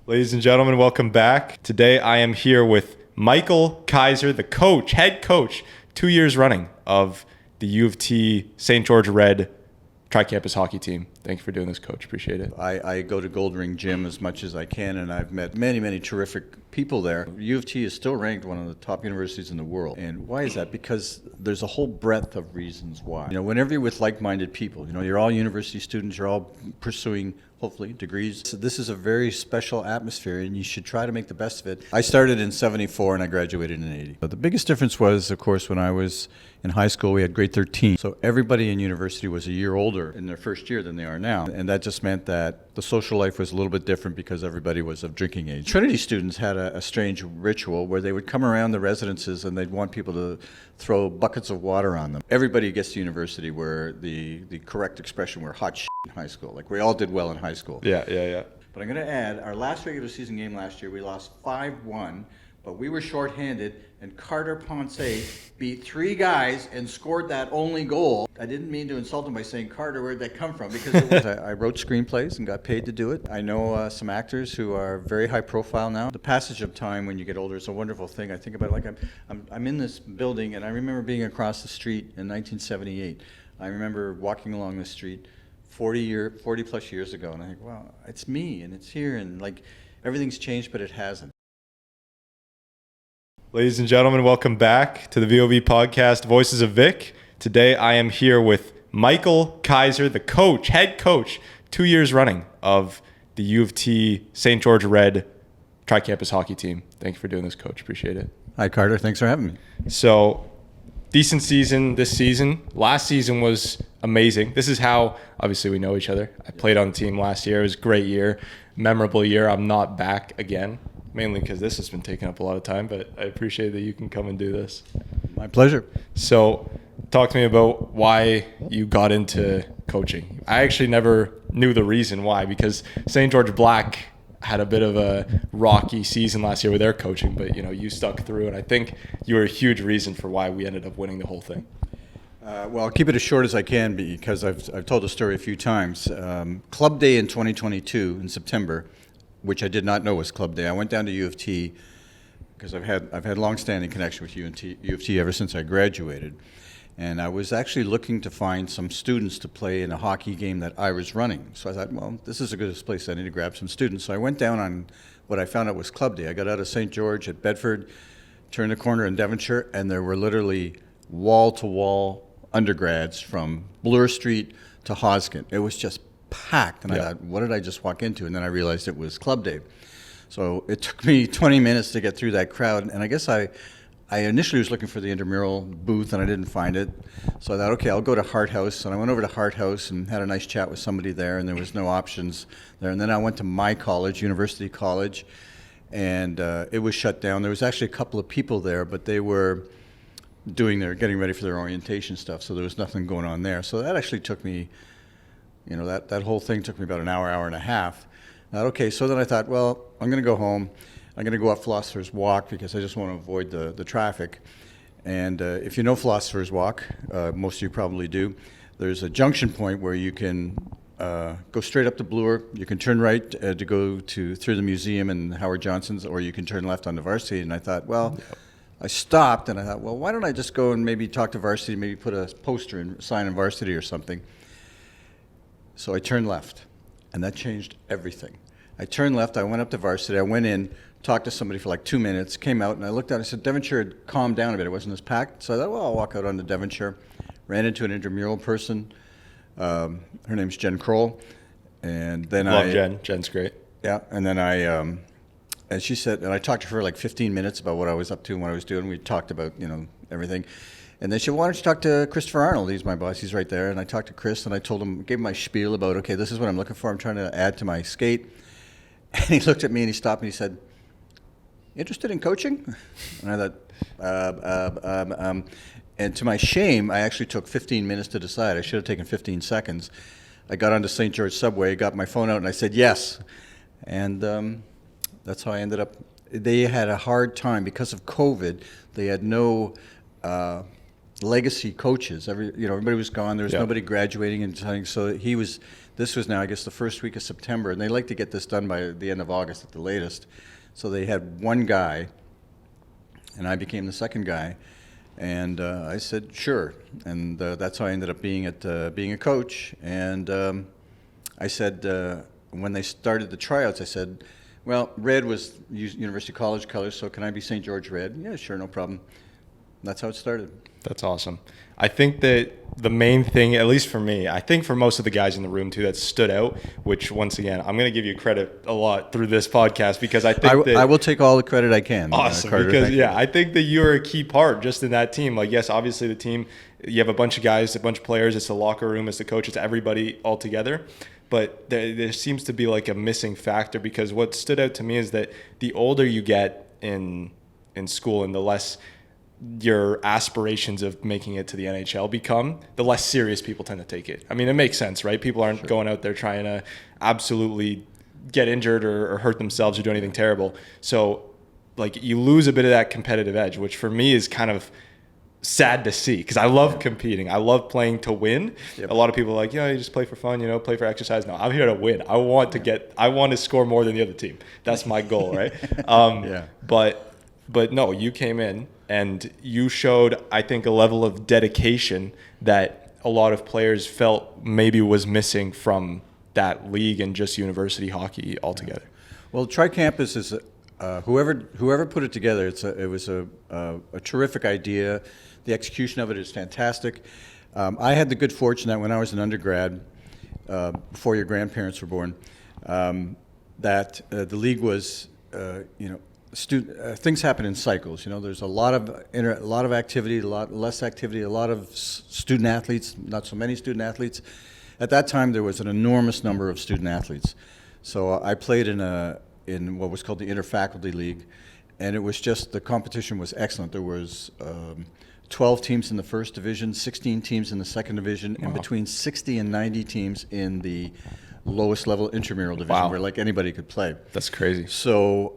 Ladies and gentlemen, welcome back. Today I am here with Michael Kaiser, the coach, head coach, 2 years running of the UofT St. George Red TriCampus hockey team. Thank you for doing this, Coach. Appreciate it. I go to Gold Ring Gym as much as I can, and I've met many terrific people there. UofT is still ranked one of the top universities in the world. And why is that? Because there's a whole breadth of reasons why. Whenever you're with like-minded people, you're all university students, you're all pursuing, hopefully, degrees. So this is a very special atmosphere, and you should try to make the best of it. I started in 74, and I graduated in 80. But the biggest difference was, of course, when I was in high school, we had grade 13. So everybody in university was a year older in their first year than they are now. And that just meant that the social life was a little bit different because everybody was of drinking age. Trinity students had a strange ritual where they would come around the residences and they'd want people to throw buckets of water on them. Everybody gets to university where the correct expression were hot shit in high school. Like we all did well in high school. Yeah. But I'm going to add, our last regular season game last year, we lost 5-1, but we were shorthanded, and Carter Ponce beat 3 guys and scored that only goal. I didn't mean to insult him by saying, Carter, where'd that come from? Because it was, I wrote screenplays and got paid to do it. I know some actors who are very high profile now. The passage of time when you get older is a wonderful thing. I think about it like I'm in this building, and I remember being across the street in 1978. I remember walking along the street 40 plus years ago, and I think, wow, it's me, and it's here, and like everything's changed, but it hasn't. Ladies and gentlemen, welcome back to the VoV podcast, Voices of Vic. Today I am here with Michael Kaiser, the coach, head coach, 2 years running of the UofT St. George Red TriCampus hockey team. Thank you for doing this, Coach. Appreciate it. Hi, Carter. Thanks for having me. So, decent season this season. Last season was amazing. This is how, obviously, we know each other. I played on the team last year. It was a great year, memorable year. I'm not back again, mainly because this has been taking up a lot of time, but I appreciate that you can come and do this. My pleasure. So, talk to me about why you got into coaching. I actually never knew the reason why, because St. George Black had a bit of a rocky season last year with their coaching, but you stuck through, and I think you were a huge reason for why we ended up winning the whole thing. Well, I'll keep it as short as I can because I've told the story a few times. Club Day in 2022 in September, which I did not know was Club Day. I went down to UofT because I've had long-standing connection with UofT ever since I graduated, and I was actually looking to find some students to play in a hockey game that I was running. So I thought, well, this is a good place. I need to grab some students. So I went down on what I found out was Club Day. I got out of St. George at Bedford, turned the corner in Devonshire, and there were literally wall-to-wall undergrads from Bloor Street to Hoskin. It was just packed, and I thought, what did I just walk into? And then I realized it was Club Day. So it took me 20 minutes to get through that crowd, and I guess I initially was looking for the intramural booth, and I didn't find it. So I thought, okay, I'll go to Hart House, and I went over to Hart House and had a nice chat with somebody there, and there was no options there. And then I went to my college, University College, and it was shut down. There was actually a couple of people there, but they were getting ready for their orientation stuff, so there was nothing going on there. So that actually took me, that whole thing took me about an hour and a half. Now, okay, so then I thought, well, I'm going to go home. I'm going to go up Philosopher's Walk because I just want to avoid the traffic. And if you know Philosopher's Walk, most of you probably do, there's a junction point where you can go straight up to Bloor. You can turn right to go through the museum and Howard Johnson's, or you can turn left onto Varsity. And I thought, well, I stopped and I thought, well, why don't I just go and maybe talk to Varsity, maybe put a poster and sign in Varsity or something. So I turned left, and that changed everything. I turned left, I went up to Varsity, I went in, talked to somebody for like 2 minutes, came out, and I looked out, I said, Devonshire had calmed down a bit, it wasn't as packed. So I thought, well, I'll walk out onto Devonshire. Ran into an intramural person, her name's Jen Kroll, and then Love Jen, Jen's great. Yeah, and then and she said, and I talked to her for like 15 minutes about what I was up to and what I was doing. We talked about, everything. And then she said, why don't you talk to Christopher Arnold? He's my boss. He's right there. And I talked to Chris, and I told him, gave him my spiel about, okay, this is what I'm looking for. I'm trying to add to my skate. And he looked at me, and he stopped me. He said, interested in coaching? And I thought, and to my shame, I actually took 15 minutes to decide. I should have taken 15 seconds. I got onto St. George Subway, got my phone out, and I said yes. And that's how I ended up. They had a hard time because of COVID. They had no legacy coaches. Everybody was gone. There was Yeah. nobody graduating and something. So this was now, I guess, the first week of September, and they like to get this done by the end of August at the latest. So they had one guy, and I became the second guy. And I said, sure. And that's how I ended up being a coach. And I said, when they started the tryouts, I said, well, red was University College colors, so can I be St. George red? Yeah, sure, no problem. That's how it started. That's awesome. I think that the main thing, at least for me, I think for most of the guys in the room too, that stood out, which once again, I'm going to give you credit a lot through this podcast because I think I will take all the credit I can. Awesome. Carter, because I think that you're a key part just in that team. Like, yes, obviously the team, you have a bunch of guys, a bunch of players, it's the locker room, it's the coach, it's everybody all together. But there seems to be like a missing factor because what stood out to me is that the older you get in school and the less your aspirations of making it to the NHL become, the less serious people tend to take it. I mean, it makes sense, right? People aren't going out there trying to absolutely get injured or hurt themselves or do anything terrible. So, like, you lose a bit of that competitive edge, which for me is kind of sad to see because I love competing. I love playing to win. Yep. A lot of people are like, you just play for fun, play for exercise. No, I'm here to win. I want to score more than the other team. That's my goal, right? But no, you came in and you showed, I think, a level of dedication that a lot of players felt maybe was missing from that league and just university hockey altogether. Well, TriCampus is whoever put it together. It was a terrific idea. The execution of it is fantastic. I had the good fortune that when I was an undergrad, before your grandparents were born, that the league was, things happen in cycles. There's a lot of activity, a lot less activity, a lot of student athletes, not so many student athletes. At that time, there was an enormous number of student athletes. So I played in what was called the Interfaculty League, and it was just, the competition was excellent. There was 12 teams in the first division, 16 teams in the second division, and between 60 and 90 teams in the lowest level intramural division, where like anybody could play. That's crazy. So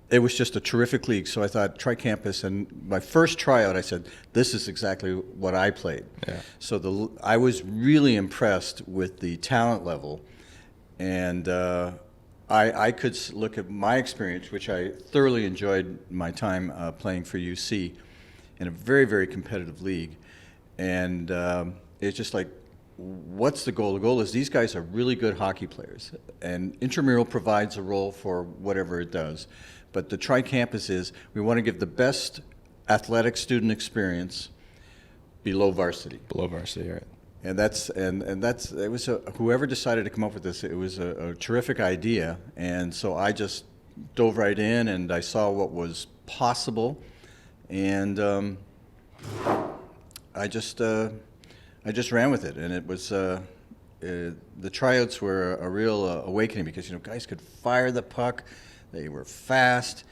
it was just a terrific league. So I thought TriCampus, and my first tryout, I said, this is exactly what I played. Yeah. So I was really impressed with the talent level, and I could look at my experience, which I thoroughly enjoyed my time playing for UC in a very, very competitive league. And it's just like, what's the goal? The goal is these guys are really good hockey players, and intramural provides a role for whatever it does. But the TriCampus is, we want to give the best athletic student experience below varsity. Below varsity, right. And that's it was whoever decided to come up with this, it was a terrific idea, and so I just dove right in and I saw what was possible, and I just ran with it, and it was the tryouts were a real awakening because guys could fire the puck, they were fast.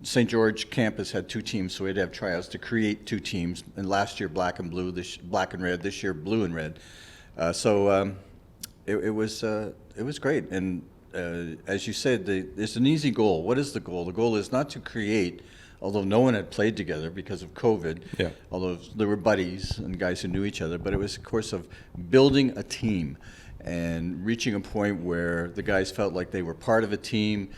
St. George campus had two teams, so we had to have tryouts to create two teams. And last year, black and red. This year, blue and red. It was great. And as you said, it's an easy goal. What is the goal? The goal is not to create, although no one had played together because of COVID. Yeah. Although there were buddies and guys who knew each other, but it was a course of building a team and reaching a point where the guys felt like they were part of a team.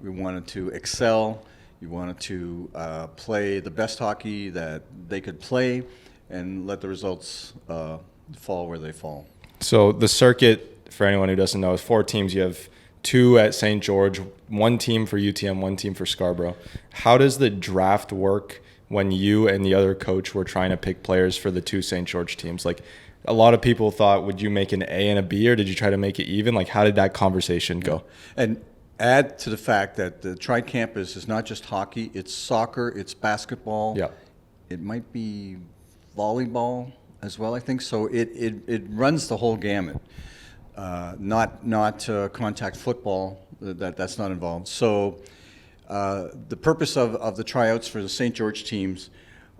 We wanted to excel. We wanted to play the best hockey that they could play and let the results fall where they fall. So the circuit, for anyone who doesn't know, is 4 teams. You have 2 at St. George, 1 team for UTM, 1 team for Scarborough. How does the draft work when you and the other coach were trying to pick players for the 2 St. George teams? Like, a lot of people thought, would you make an A and a B, or did you try to make it even? Like, how did that conversation go? And add to the fact that the TriCampus is not just hockey, it's soccer, it's basketball. Yeah. It might be volleyball as well, I think. So it runs the whole gamut. Not contact football, that's not involved. So the purpose of the tryouts for the St. George teams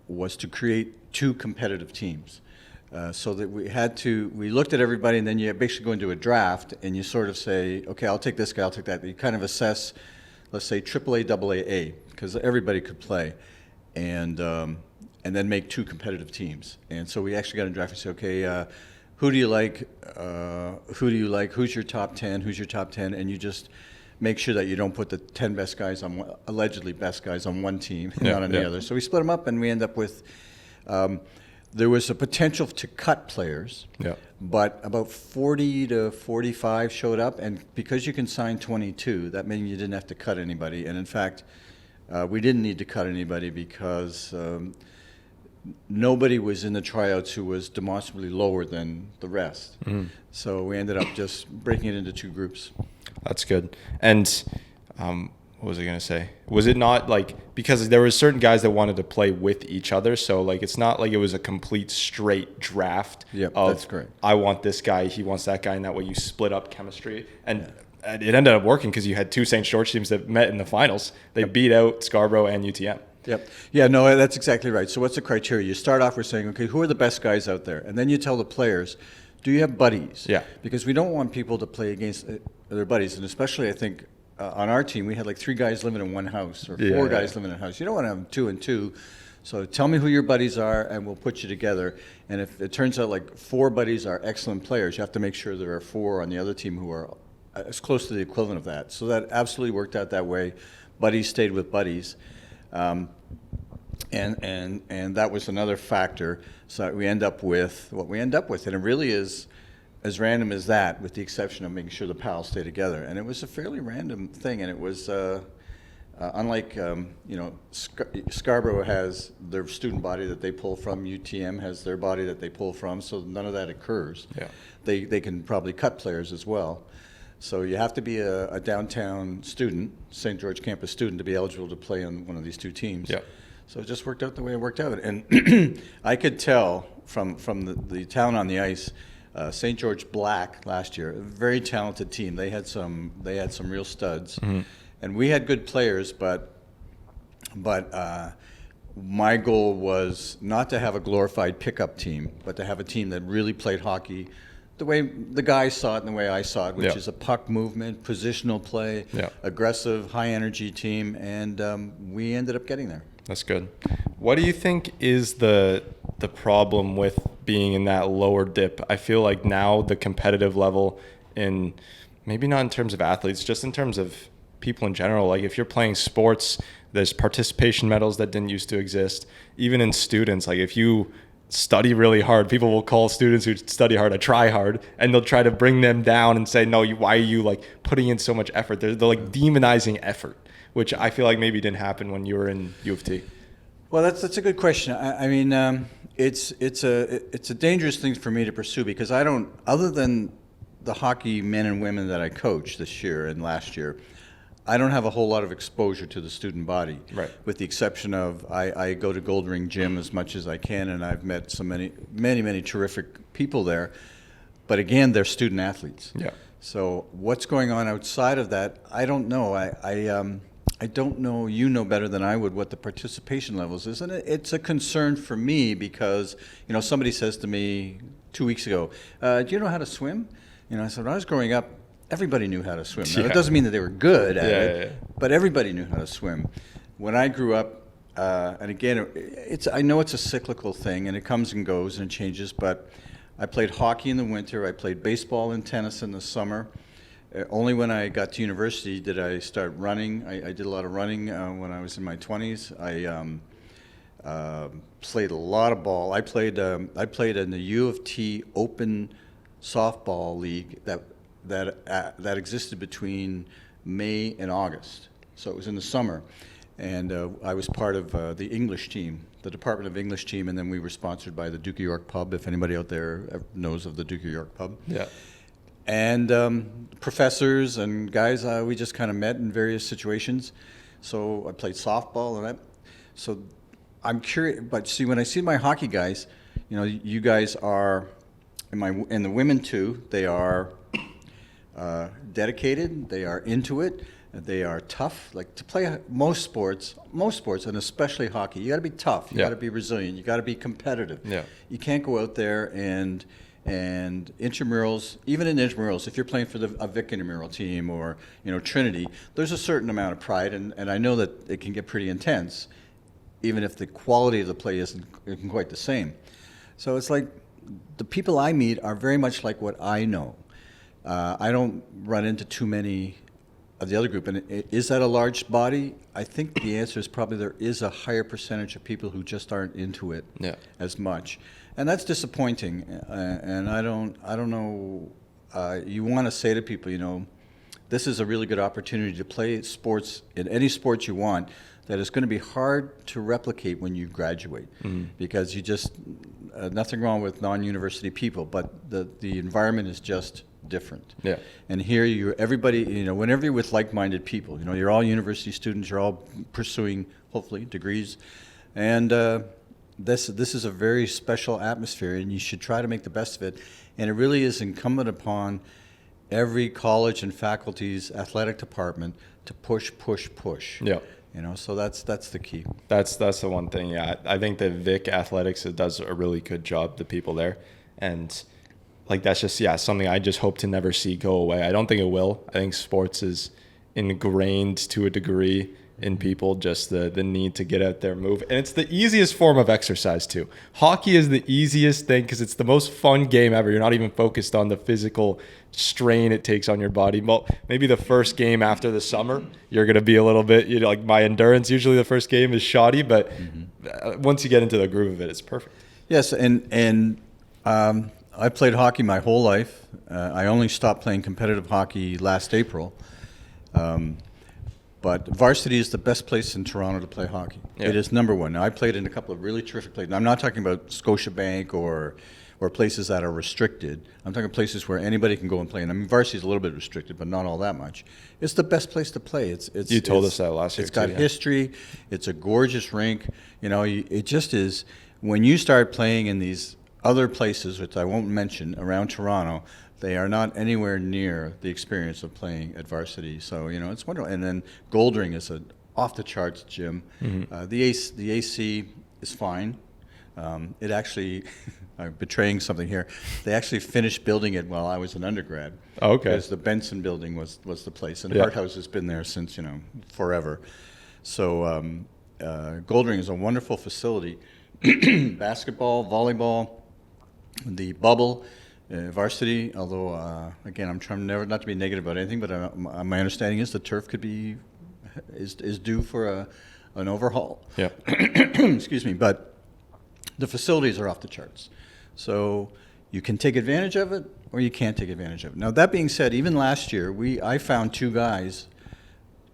was to create 2 competitive teams. So that we looked at everybody, and then you basically go into a draft and you sort of say, okay, I'll take this guy, I'll take that. You kind of assess, let's say AAA, AA, because everybody could play. And and then make 2 competitive teams. And so we actually got a draft and say, okay, who do you like? Who do you like? Who's your top 10? Who's your top 10? And you just make sure that you don't put the 10 best guys on allegedly best guys on one team, not on the other. So we split them up, and we end up with. There was a potential to cut players, but about 40 to 45 showed up, and because you can sign 22, that meant you didn't have to cut anybody. And in fact, we didn't need to cut anybody because nobody was in the tryouts who was demonstrably lower than the rest. So we ended up just breaking it into 2 groups. That's good. And what was I going to say? Was it not like, because there were certain guys that wanted to play with each other, so like it's not like it was a complete straight draft of, that's correct. I want this guy, he wants that guy, and that way you split up chemistry. And it ended up working because you had 2 St. George teams that met in the finals. They beat out Scarborough and UTM. Yeah, no, that's exactly right. So what's the criteria? You start off with saying, okay, who are the best guys out there? And then you tell the players, do you have buddies? Yeah. Because we don't want people to play against their buddies. And especially, I think, on our team, we had like 3 guys living in one house or 4 guys living in a house. You don't want to have 2 and 2. So tell me who your buddies are, and we'll put you together. And if it turns out like 4 buddies are excellent players, you have to make sure there are 4 on the other team who are as close to the equivalent of that. So that absolutely worked out that way. Buddies stayed with buddies. And that was another factor. So we end up with what we end up with. And it really is as random as that, with the exception of making sure the pals stay together. And it was a fairly random thing. And it was, unlike, Scarborough has their student body that they pull from, UTM has their body that they pull from, so none of that occurs. Yeah. They can probably cut players as well. So you have to be a downtown student, St. George campus student, to be eligible to play on one of these 2 teams. Yeah. So it just worked out the way it worked out. And I could tell from the talent on the ice, St. George Black last year, a very talented team. They had some real studs. And we had good players, but my goal was not to have a glorified pickup team, but to have a team that really played hockey the way the guys saw it and the way I saw it, which is a puck movement, positional play, aggressive, high-energy team, and we ended up getting there. That's good. What do you think is the problem with being in that lower dip? I feel like now the competitive level, in maybe not in terms of athletes, just in terms of people in general, like if you're playing sports, there's participation medals that didn't used to exist. Even in students, like if you study really hard, people will call students who study hard a try hard, and they'll try to bring them down and say, no, why are you like putting in so much effort? They're like demonizing effort, which I feel like maybe didn't happen when you were in UofT. Well, that's a good question. I mean, it's a dangerous thing for me to pursue, because I don't, other than the hockey men and women that I coached this year and last year, I don't have a whole lot of exposure to the student body, with the exception of I go to Gold Ring Gym as much as I can, and I've met so many terrific people there. But again, they're student athletes. Yeah. So what's going on outside of that, I don't know. I don't know. You know better than I would what the participation levels is, and it's a concern for me because somebody says to me 2 weeks ago, "Do you know how to swim?" I said, when I was growing up, everybody knew how to swim. Now, that doesn't mean that they were good at it, but everybody knew how to swim. When I grew up, and again, I know it's a cyclical thing, and it comes and goes and it changes, but I played hockey in the winter. I played baseball and tennis in the summer. Only when I got to university did I start running. I did a lot of running when I was in my 20s. I played a lot of ball. I played in the UofT Open Softball League that existed between May and August. So it was in the summer. And I was part of the English team, the Department of English team, and then we were sponsored by the Duke of York Pub, if anybody out there knows of the Duke of York Pub. Yeah. And professors and guys, we just kind of met in various situations. So I played softball and that. So I'm curious, but see, when I see my hockey guys, you guys are, and the women too, they are dedicated, they are into it, they are tough. Like to play most sports, and especially hockey, you got to be tough, you got to be resilient, you got to be competitive. Yeah. You can't go out there and intramurals, even in intramurals, if you're playing for a Vic intramural team or Trinity, there's a certain amount of pride, and I know that it can get pretty intense. even if the quality of the play isn't quite the same. So it's like the people I meet are very much like what I know. I don't run into too many of the other group. And is that a large body? I think the answer is probably there is a higher percentage of people who just aren't into it as much. And that's disappointing. And I don't know. You want to say to people, you know, this is a really good opportunity to play sports in any sport you want that is going to be hard to replicate when you graduate, because you just, nothing wrong with non-university people, but the environment is just different. Yeah. And here everybody, you know, whenever you're with like-minded people, you know, you're all university students, you're all pursuing, hopefully, degrees, and this is a very special atmosphere, and you should try to make the best of it. And it really is incumbent upon every college and faculty's athletic department to push. Yeah. You know, so that's the key. That's the one thing. Yeah, I think that Vic Athletics does a really good job. The people there, and like that's just something I just hope to never see go away. I don't think it will. I think sports is ingrained to a degree in people, just the need to get out there, move. And it's the easiest form of exercise too. Hockey is the easiest thing because it's the most fun game ever. You're not even focused on the physical strain it takes on your body. Well, maybe the first game after the summer, you're going to be a little bit, you know, like my endurance, usually the first game is shoddy, but once you get into the groove of it, it's perfect. Yes, and I played hockey my whole life. I only stopped playing competitive hockey last April. But varsity is the best place in Toronto to play hockey. Yeah. It is number one. Now, I played in a couple of really terrific places. I'm not talking about Scotiabank or places that are restricted. I'm talking places where anybody can go and play. And I mean, varsity is a little bit restricted, but not all that much. It's the best place to play. You told us that last year. It's got history. It's a gorgeous rink. You know, it just is. When you start playing in these other places, which I won't mention, around Toronto, they are not anywhere near the experience of playing at varsity. So, you know, it's wonderful. And then Goldring is an off-the-charts gym. The AC is fine. It actually, I'm betraying something here, they actually finished building it while I was an undergrad. Oh, okay. Because the Benson building was the place. And Hart House has been there since, you know, forever. So Goldring is a wonderful facility. Basketball, volleyball, the bubble, varsity, although, again, I'm trying never not to be negative about anything, but my understanding is the turf is due for an overhaul. Yeah. Excuse me, but the facilities are off the charts. So you can take advantage of it or you can't take advantage of it. Now, that being said, even last year, I found two guys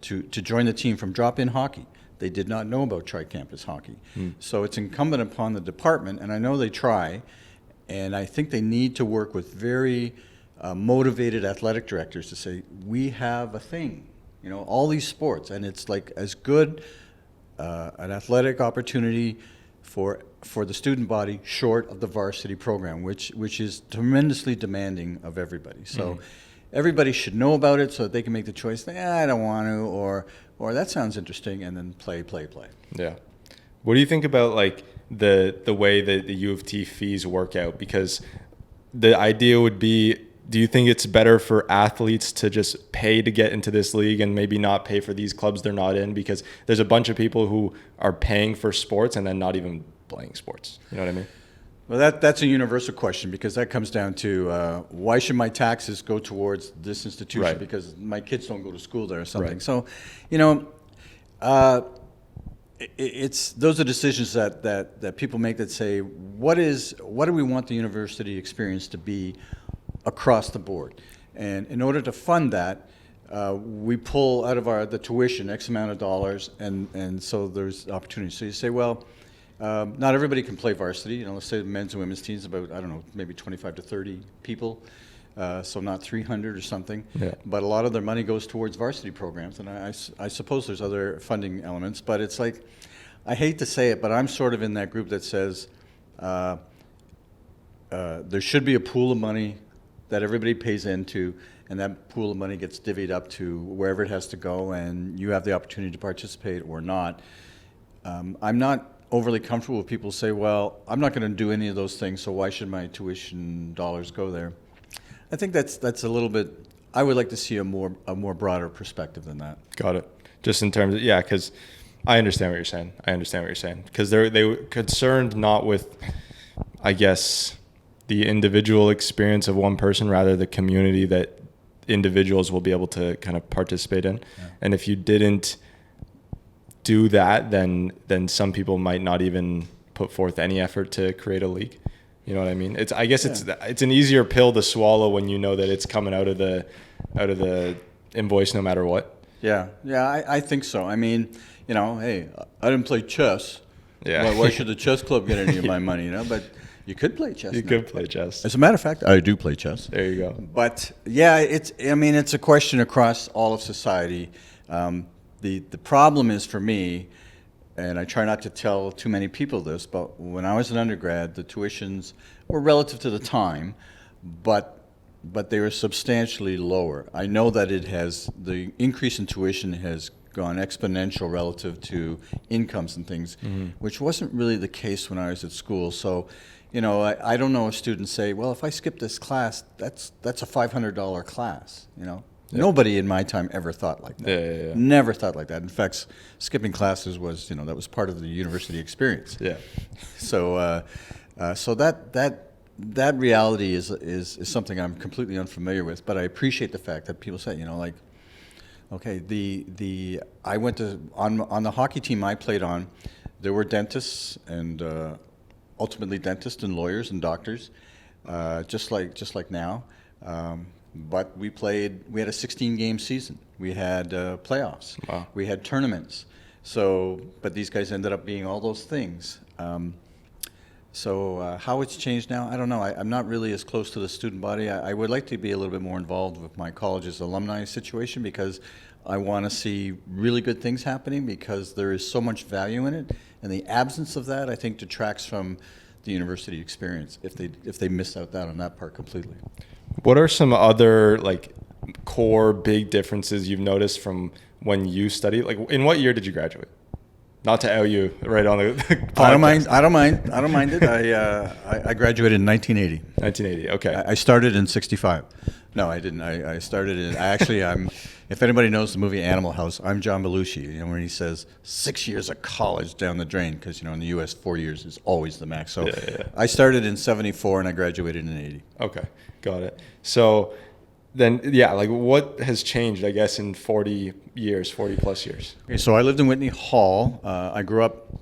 to join the team from drop-in hockey. They did not know about TriCampus hockey. So it's incumbent upon the department, and I know they try, and I think they need to work with very motivated athletic directors to say, we have a thing, you know, all these sports, and it's like as good an athletic opportunity for the student body short of the varsity program, which is tremendously demanding of everybody. So everybody should know about it so that they can make the choice, I don't want to, or that sounds interesting, and then play. Yeah. What do you think about like the way that the UofT fees work out? Because the idea would be, do you think it's better for athletes to just pay to get into this league and maybe not pay for these clubs they're not in? Because there's a bunch of people who are paying for sports and then not even playing sports. You know what I mean? Well, that's a universal question, because that comes down to why should my taxes go towards this institution? Right. Because my kids don't go to school there or something. Right. So, you know, those are decisions that people make that say, what do we want the university experience to be across the board? And in order to fund that, we pull out of the tuition X amount of dollars, and so there's opportunity. So you say, well, not everybody can play varsity. You know, let's say the men's and women's teams about, I don't know, maybe 25 to 30 people, so not 300 or something. Yeah. But a lot of their money goes towards varsity programs, and I suppose there's other funding elements. But it's like, I hate to say it, but I'm sort of in that group that says there should be a pool of money that everybody pays into, and that pool of money gets divvied up to wherever it has to go, and you have the opportunity to participate or not. I'm not overly comfortable with people say, well, I'm not going to do any of those things, so why should my tuition dollars go there? I think that's a little bit, I would like to see a more broader perspective than that. Got it. Just in terms of, because I understand what you're saying. Because they were concerned not with, I guess, the individual experience of one person, rather the community that individuals will be able to kind of participate in. Yeah. And if you didn't do that, then some people might not even put forth any effort to create a league. You know what I mean? It's an easier pill to swallow when you know that it's coming out of the invoice no matter what. Yeah, I think so. I mean, hey, I didn't play chess. Yeah. Why should the chess club get any of my money? But you could play chess. You could play chess. As a matter of fact, I do play chess. There you go. But yeah, it's a question across all of society. The problem is for me, and I try not to tell too many people this, but when I was an undergrad, the tuitions were relative to the time, but they were substantially lower. I know that the increase in tuition has gone exponential relative to incomes and things, which wasn't really the case when I was at school. So, I don't know if students say, well, if I skip this class, that's a $500 class, Yeah. Nobody in my time ever thought like that. Yeah. Never thought like that. In fact, skipping classes was, that was part of the university experience. Yeah. So, so that reality is something I'm completely unfamiliar with. But I appreciate the fact that people say, okay, I went to on the hockey team I played on, there were dentists and ultimately dentists and lawyers and doctors, just like now. But we had a 16-game season. We had playoffs. Wow. We had tournaments. But these guys ended up being all those things. So how it's changed now, I don't know. I'm not really as close to the student body. I would like to be a little bit more involved with my college's alumni situation because I want to see really good things happening because there is so much value in it. And the absence of that, I think, detracts from the university experience if they miss out on that part completely. What are some other core big differences you've noticed from when you studied? In what year did you graduate? Not to out you right on the podcast. I don't mind it. I graduated in 1980. 1980. Okay. I started in 65. No, I didn't. I started in. I'm. If anybody knows the movie Animal House, I'm John Belushi. When he says 6 years of college down the drain, because in the U.S. 4 years is always the max. So I started in 74 and I graduated in 80. Okay, got it. So then, what has changed, I guess, in 40 plus years? Okay, so I lived in Whitney Hall. I grew up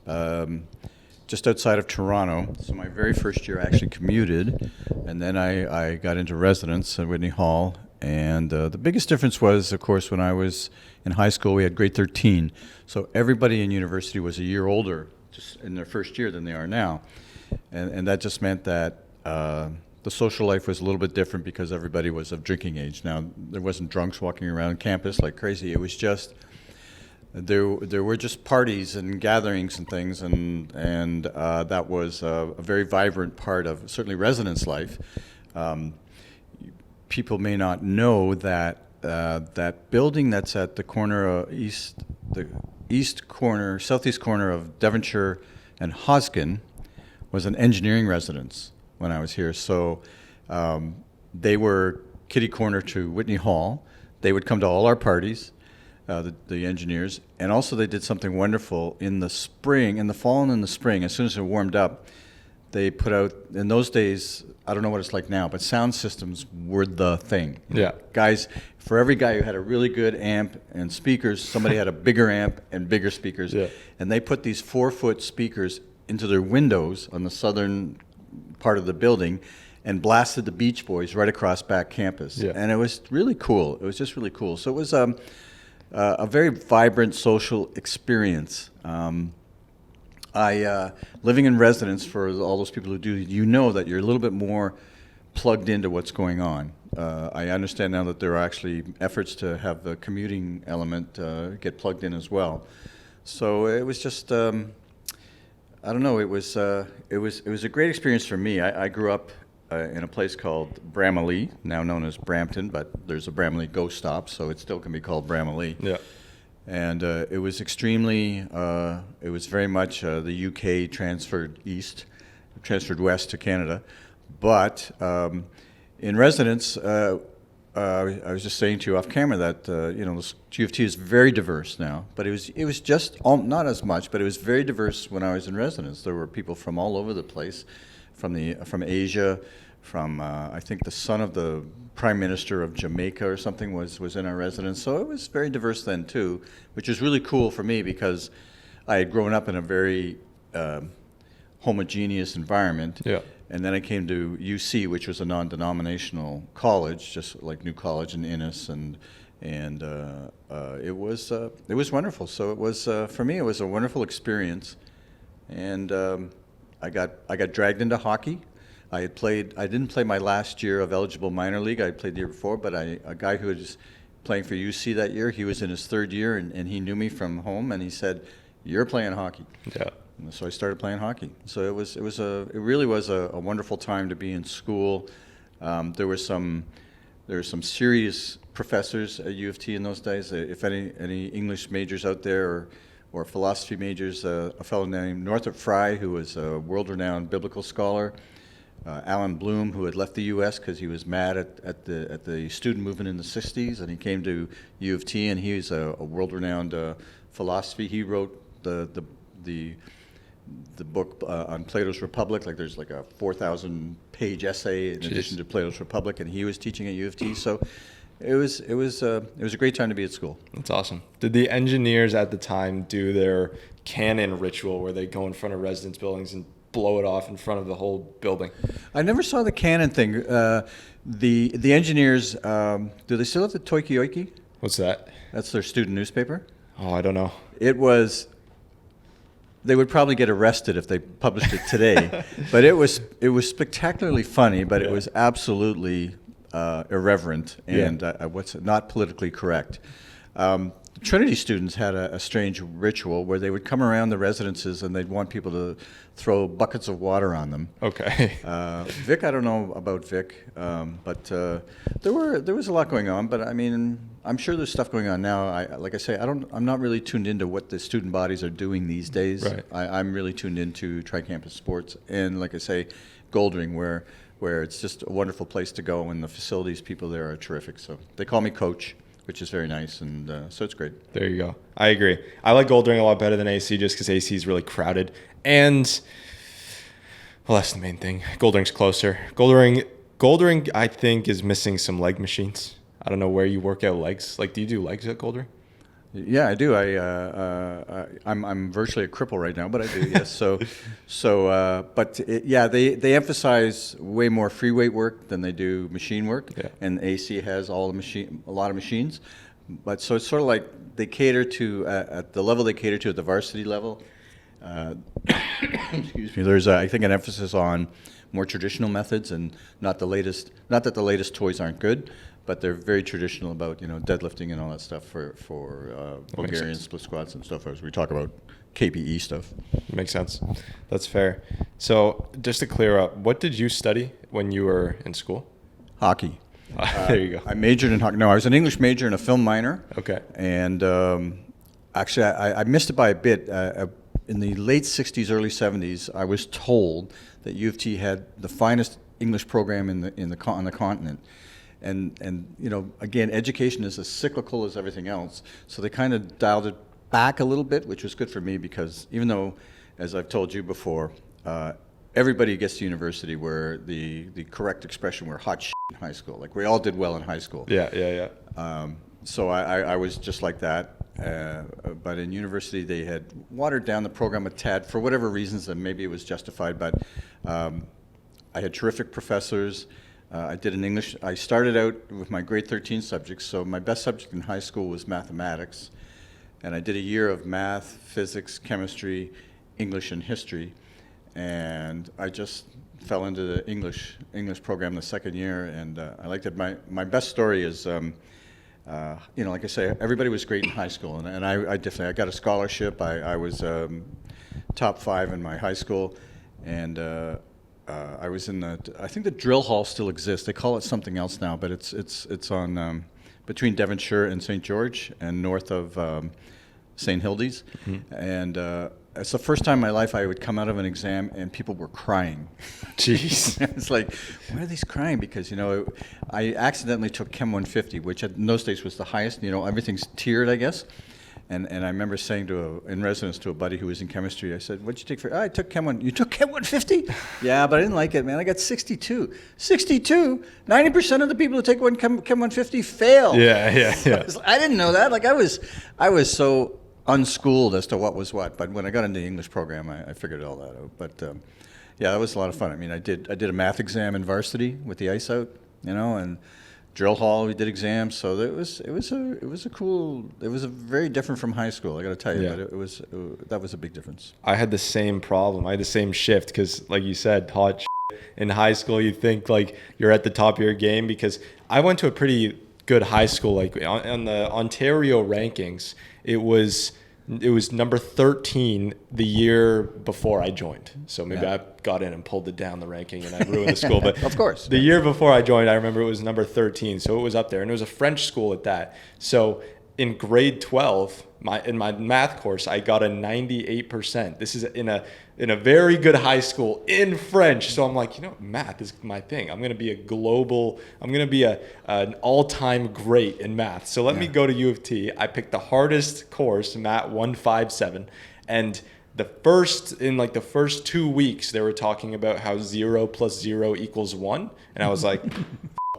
just outside of Toronto. So my very first year I actually commuted, and then I got into residence at Whitney Hall. And the biggest difference was, of course, when I was in high school, we had grade 13. So everybody in university was a year older just in their first year than they are now. And that just meant that the social life was a little bit different because everybody was of drinking age. Now, there wasn't drunks walking around campus like crazy. It was just, there were just parties and gatherings and things, and that was a very vibrant part of certainly residence life. People may not know that that building that's at the corner of southeast corner of Devonshire and Hoskin was an engineering residence when I was here. So they were kitty corner to Whitney Hall. They would come to all our parties, the engineers, and also they did something wonderful in the spring, in the fall and in the spring. As soon as it warmed up, they put out, in those days, I don't know what it's like now, but sound systems were the thing. Yeah. Guys, for every guy who had a really good amp and speakers, somebody had a bigger amp and bigger speakers. Yeah. And they put these 4-foot speakers into their windows on the southern part of the building and blasted the Beach Boys right across back campus. Yeah. And it was really cool. It was just really cool. So it was a very vibrant social experience. Living in residence, for all those people who do, that you're a little bit more plugged into what's going on. I understand now that there are actually efforts to have the commuting element get plugged in as well. So it was just, I don't know, it was a great experience for me. I grew up in a place called Bramalea, now known as Brampton, but there's a Bramalea Go Stop, so it still can be called Bramalea. Yeah. And it was extremely, it was very much the UK transferred west to Canada. But in residence, I was just saying to you off camera that this UofT is very diverse now, but it was just not as much, but it was very diverse when I was in residence. There were people from all over the place, from Asia, from I think the son of the Prime Minister of Jamaica or something was in our residence. So it was very diverse then too, which was really cool for me because I had grown up in a very homogeneous environment. Yeah. And then I came to UC, which was a non-denominational college, just like New College in Innis, and it was wonderful. So it was for me, it was a wonderful experience, and I got dragged into hockey. I didn't play my last year of eligible minor league. I played the year before, but a guy who was playing for UC that year, he was in his third year, and he knew me from home, and he said, "You're playing hockey." Yeah. So I started playing hockey. So it really was a wonderful time to be in school. There were some serious professors at UofT in those days. If any English majors out there or philosophy majors, a fellow named Northrop Frye, who was a world-renowned biblical scholar. Alan Bloom, who had left the U.S. because he was mad at the student movement in the '60s, and he came to UofT, and he's a world-renowned philosophy. He wrote the book on Plato's Republic. Like there's like a 4,000-page essay in addition to Plato's Republic, and he was teaching at UofT. So it was a great time to be at school. That's awesome. Did the engineers at the time do their cannon ritual where they go in front of residence buildings and blow it off in front of the whole building? I never saw the cannon thing. The engineers, do they still have the Toiki-Oiki? What's that? That's their student newspaper. Oh, I don't know. They would probably get arrested if they published it today, but it was spectacularly funny, but it was absolutely irreverent and not politically correct. Trinity students had a strange ritual where they would come around the residences and they'd want people to throw buckets of water on them. Okay. Vic, I don't know about Vic, but there was a lot going on. But I mean, I'm sure there's stuff going on now. Like I say, I'm not really tuned into what the student bodies are doing these days. Right. I'm really tuned into TriCampus sports and, like I say, Goldring, where it's just a wonderful place to go, and the facilities people there are terrific. So they call me Coach, which is very nice, and so it's great. There you go. I agree. I like Goldring a lot better than AC just because AC is really crowded. And, well, that's the main thing. Goldring's closer. Goldring, I think, is missing some leg machines. I don't know where you work out legs. Like, do you do legs at Goldring? Yeah, I do. I'm virtually a cripple right now, but I do. Yes. They emphasize way more free weight work than they do machine work. Yeah. And AC has a lot of machines, but so it's sort of like they cater to at the level they cater to at the varsity level. Excuse me. There's I think an emphasis on more traditional methods and not the latest. Not that the latest toys aren't good, but they're very traditional about deadlifting and all that stuff for Bulgarian split squats and stuff as we talk about KPE stuff. Makes sense. That's fair. So just to clear up, what did you study when you were in school? Hockey. There you go. I majored in hockey. No, I was an English major and a film minor. Okay. And actually, I missed it by a bit. In the late '60s, early '70s, I was told that UofT had the finest English program on the continent. And again, education is as cyclical as everything else. So they kind of dialed it back a little bit, which was good for me because even though, as I've told you before, everybody gets to university where the correct expression were hot shit in high school. Like we all did well in high school. Yeah. So I was just like that. But in university, they had watered down the program a tad for whatever reasons, and maybe it was justified. But I had terrific professors. I did an English. I started out with my grade 13 subjects, so my best subject in high school was mathematics, and I did a year of math, physics, chemistry, English, and history, and I just fell into the English program the second year, and I liked it. My best story is, like I say, everybody was great in high school, and I definitely got a scholarship. I was top 5 in my high school, and. I was in I think the drill hall still exists. They call it something else now, but it's on between Devonshire and St. George and north of St. Hildy's, and it's the first time in my life I would come out of an exam and people were crying. Jeez. It's like, why are these crying? Because, I accidentally took Chem 150, which in those days was the highest. Everything's tiered, I guess. And I remember saying in residence to a buddy who was in chemistry, I said, what'd you take for? I took Chem 1. You took Chem 150? Yeah, but I didn't like it, man. I got 62. 62? 90% of the people who take Chem 150 fail. Yeah. I didn't know that. Like I was so unschooled as to what was what. But when I got into the English program, I figured all that out. But yeah, that was a lot of fun. I mean, I did a math exam in varsity with the ice out, and drill hall, we did exams, so it was very different from high school, I got to tell you. Yeah. But that was a big difference. I had the same problem. I had the same shift because, like you said, hot in high school, you think like you're at the top of your game, because I went to a pretty good high school. Like on the Ontario rankings, it was number 13 the year before I joined. So maybe I got in and pulled it down the ranking and I ruined the school. But of course, the year before I joined, I remember it was number 13. So it was up there, and it was a French school at that. So in grade 12, in my math course, I got a 98%. This is in a very good high school in French. So I'm like, math is my thing. I'm going to be an all-time great in math. So let me go to UofT. I picked the hardest course, Math 157, and the first 2 weeks they were talking about how 0 plus 0 equals 1, and I was like,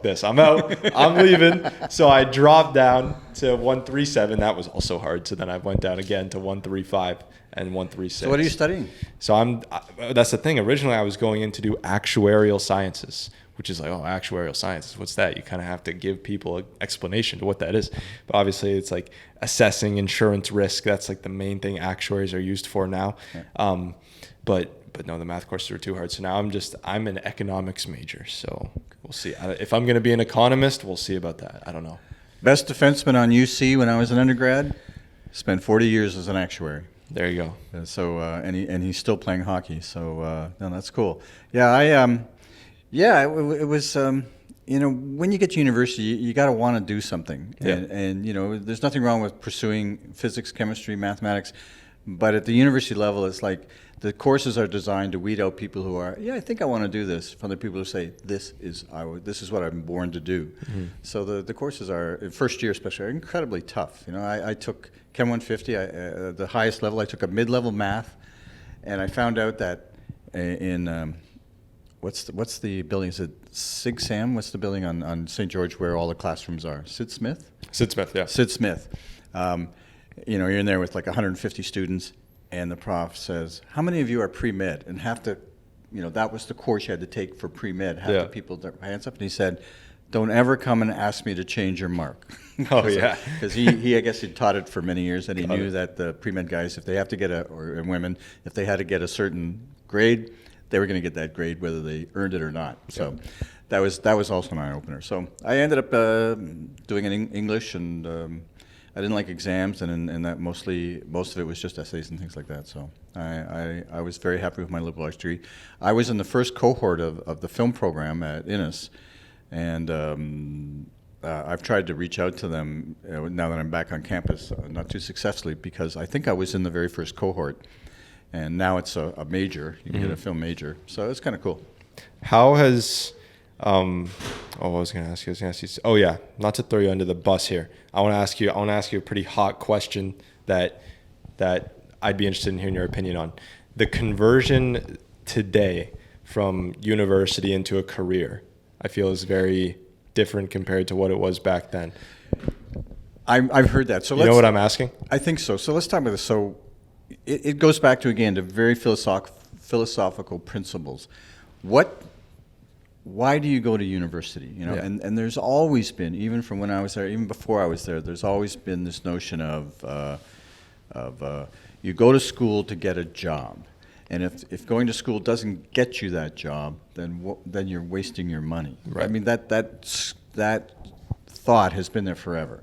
this, I'm out, I'm leaving. So I dropped down to 137. That was also hard. So then I went down again to 135 and 136. So what are you studying? So that's the thing. Originally I was going in to do actuarial sciences, which is like, actuarial sciences, what's that? You kind of have to give people an explanation to what that is. But obviously it's like assessing insurance risk. That's like the main thing actuaries are used for now. Yeah. But no, the math courses were too hard. So now I'm an economics major. So we'll see. If I'm going to be an economist, we'll see about that. I don't know. Best defenseman on UC when I was an undergrad, spent 40 years as an actuary. There you go. So and he's still playing hockey. So no, that's cool. Yeah, it was. When you get to university, you got to want to do something. Yeah. And there's nothing wrong with pursuing physics, chemistry, mathematics, but at the university level, it's like the courses are designed to weed out people who are, I think I want to do this, from the people who say, this is what I'm born to do. Mm-hmm. So the courses are, first year especially, are incredibly tough. I took Chem 150, the highest level. I took a mid-level math, and I found out that in, what's the building? Is it Sig Sam? What's the building on St. George where all the classrooms are? Sid Smith, yeah. Sid Smith. You're in there with like 150 students, and the prof says, how many of you are pre-med? And have to, that was the course you had to take for pre-med. Half the people, their hands up, and he said, don't ever come and ask me to change your mark. Oh, yeah. Because he, I guess he taught it for many years, and he knew that the pre-med guys, if they have to get and women, if they had to get a certain grade, they were going to get that grade whether they earned it or not. So that was also an eye-opener. So I ended up doing an English, and I didn't like exams, and that most of it was just essays and things like that. So I was very happy with my liberal arts degree. I was in the first cohort of the film program at Innis, and I've tried to reach out to them now that I'm back on campus, not too successfully, because I think I was in the very first cohort, and now it's a major. You can get a film major, so it's kind of cool. How has what was I going to ask you? Oh yeah, not to throw you under the bus here. I want to ask you a pretty hot question that I'd be interested in hearing your opinion on. The conversion today from university into a career, I feel, is very different compared to what it was back then. I've heard that. So you know what I'm asking? I think so. So let's talk about this. So it goes back to, again, to very philosophical principles. Why do you go to university? And there's always been, even from when I was there, even before I was there, there's always been this notion of you go to school to get a job, and if going to school doesn't get you that job, then you're wasting your money. Right. I mean that thought has been there forever.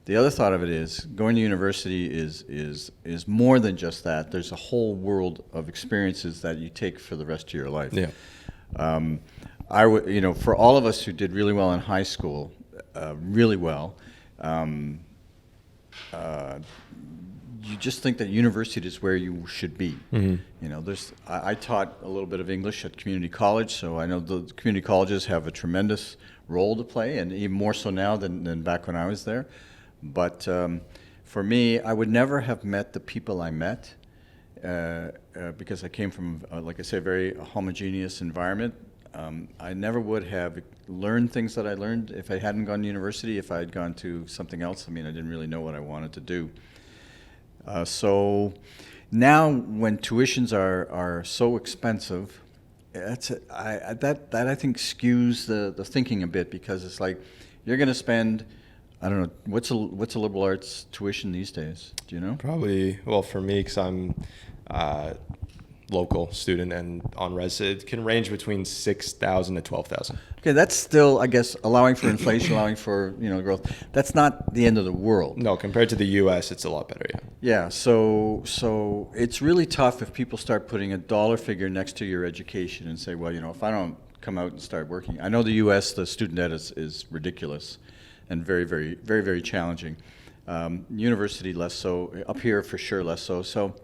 The other thought of it is going to university is more than just that. There's a whole world of experiences that you take for the rest of your life. Yeah. For all of us who did really well in high school, just think that university is where you should be. Mm-hmm. You know, I taught a little bit of English at community college, so I know the community colleges have a tremendous role to play, and even more so now than back when I was there. But for me, I would never have met the people I met because I came from, like I say, a very homogeneous environment. I never would have learned things that I learned if I hadn't gone to university, if I had gone to something else. I mean, I didn't really know what I wanted to do. So now when tuitions are so expensive, that I think skews the thinking a bit, because it's like you're going to spend, I don't know, what's a liberal arts tuition these days? Do you know? Probably, well, for me, because I'm local student and on res, it can range between $6,000 to $12,000. Okay, that's still, I guess, allowing for inflation, allowing for growth. That's not the end of the world. No, compared to the U.S., it's a lot better. Yeah. Yeah. So it's really tough if people start putting a dollar figure next to your education and say, well, if I don't come out and start working. I know the U.S. the student debt is ridiculous, and very, very, very, very challenging. University less so. Up here for sure less so. So.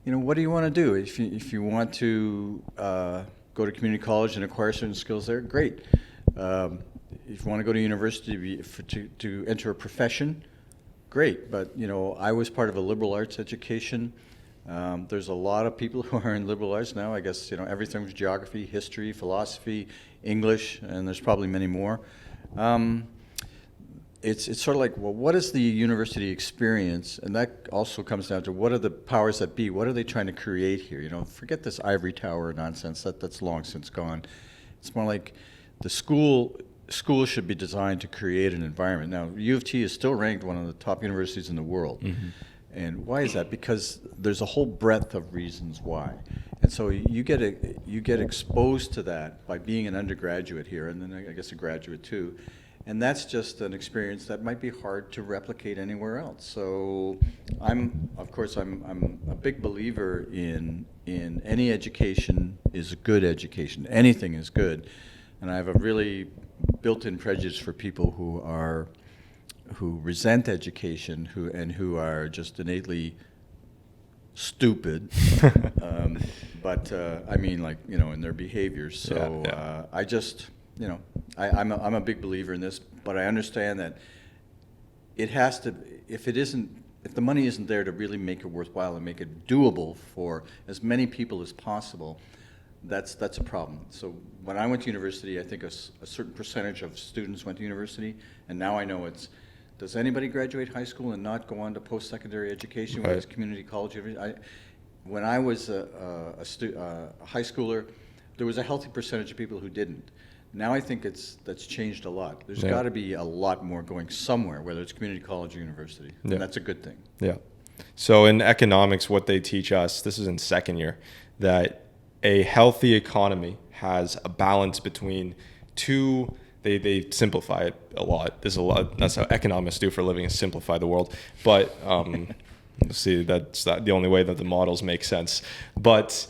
What do you want to do? If you want to go to community college and acquire certain skills there, great. If you want to go to university to enter a profession, great. But, I was part of a liberal arts education. There's a lot of people who are in liberal arts now. I guess, everything from geography, history, philosophy, English, and there's probably many more. It's sort of like, well, what is the university experience? And that also comes down to what are the powers that be? What are they trying to create here? Forget this ivory tower nonsense. That's long since gone. It's more like the school should be designed to create an environment. Now, UofT is still ranked one of the top universities in the world. Mm-hmm. And why is that? Because there's a whole breadth of reasons why. And so you get exposed to that by being an undergraduate here, and then I guess a graduate too. And that's just an experience that might be hard to replicate anywhere else. So I'm a big believer in any education is a good education. Anything is good. And I have a really built-in prejudice for people who resent education, who are just innately stupid. But I mean, like, in their behaviors. So yeah. I just... I'm a big believer in this, but I understand that it has to. If the money isn't there to really make it worthwhile and make it doable for as many people as possible, that's a problem. So when I went to university, I think a certain percentage of students went to university, and now I know does anybody graduate high school and not go on to post-secondary education, right. Whether it's community college? When I was a high schooler, there was a healthy percentage of people who didn't. Now I think that's changed a lot. There's got to be a lot more going somewhere, whether it's community college or university, and that's a good thing. Yeah. So in economics, what they teach us, this is in second year, that a healthy economy has a balance between two. They simplify it a lot. There's a lot. That's how economists do for a living, is simplify the world. But see, that's not the only way that the models make sense. But